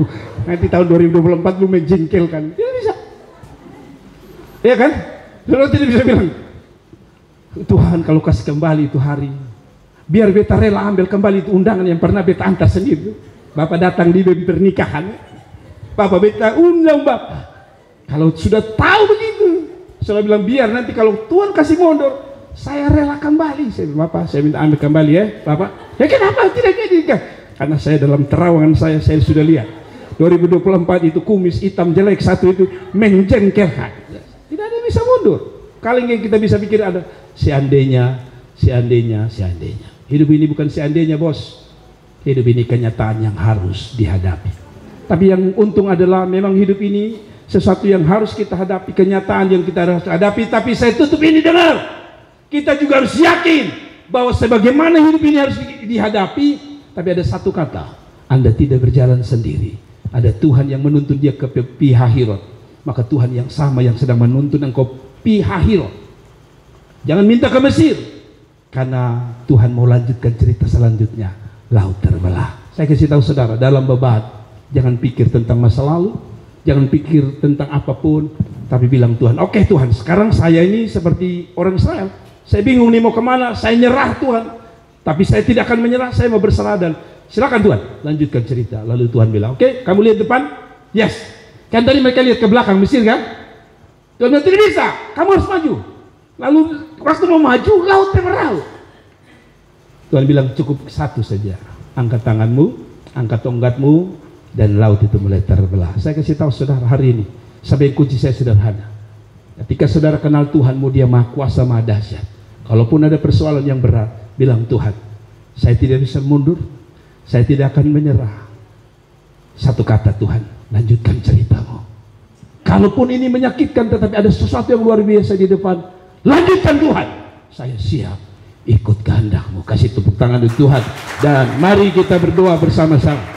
nanti tahun 2024 lu menjengkelkan. Tidak bisa, ya kan? Saudara tidak bisa bilang, Tuhan kalau kasih kembali itu hari, biar beta rela ambil kembali itu undangan yang pernah beta antar sendiri. Bapak datang di pernikahan, Bapak beta undang Bapak. Kalau sudah tahu begitu, saya bilang biar nanti kalau Tuhan kasih mundur, saya rela kembali. Saya bilang, Bapak, saya minta ambil kembali ya, Bapak. Ya kenapa tidak jadi? Karena saya dalam terawangan saya sudah lihat 2024 itu kumis hitam jelek satu itu menjengkelkan. Tidak ada yang bisa mundur. Kali yang kita bisa pikir ada seandainya. Hidup ini bukan seandainya bos. Hidup ini kenyataan yang harus dihadapi. Tapi yang untung adalah memang hidup ini sesuatu yang harus kita hadapi, kenyataan yang kita harus hadapi. Tapi saya tutup ini dengar, kita juga harus yakin bahwa sebagaimana hidup ini harus dihadapi. Tapi ada satu kata, Anda tidak berjalan sendiri. Ada Tuhan yang menuntun dia ke pihak Hirot. Maka Tuhan yang sama yang sedang menuntun engkau pihak Hirot. Jangan minta ke Mesir, karena Tuhan mau lanjutkan cerita selanjutnya. Laut terbelah. Saya kasih tahu saudara, dalam bebat jangan pikir tentang masa lalu, jangan pikir tentang apapun, tapi bilang Tuhan, oke Tuhan, sekarang saya ini seperti orang Israel, saya bingung nih mau kemana, saya nyerah Tuhan, tapi saya tidak akan menyerah, saya mau berserah, dan silakan Tuhan, lanjutkan cerita. Lalu Tuhan bilang, oke, kamu lihat depan, yes, kan tadi mereka lihat ke belakang Mesir kan, Tuhan bilang, tidak bisa, kamu harus maju. Lalu waktu mau maju, laut terbelah. Tuhan bilang, cukup satu saja, angkat tanganmu, angkat tongkatmu, dan laut itu mulai terbelah. Saya kasih tahu saudara hari ini, sampai kunci saya sederhana. Ketika saudara kenal Tuhanmu, Dia maha kuasa, maha dahsyat. Kalaupun ada persoalan yang berat, bilang Tuhan, saya tidak bisa mundur, saya tidak akan menyerah. Satu kata Tuhan, lanjutkan ceritamu. Kalaupun ini menyakitkan, tetapi ada sesuatu yang luar biasa di depan, lanjutkan Tuhan. Saya siap ikut kehendak-Mu. Kasih tepuk tangan untuk Tuhan, dan mari kita berdoa bersama-sama.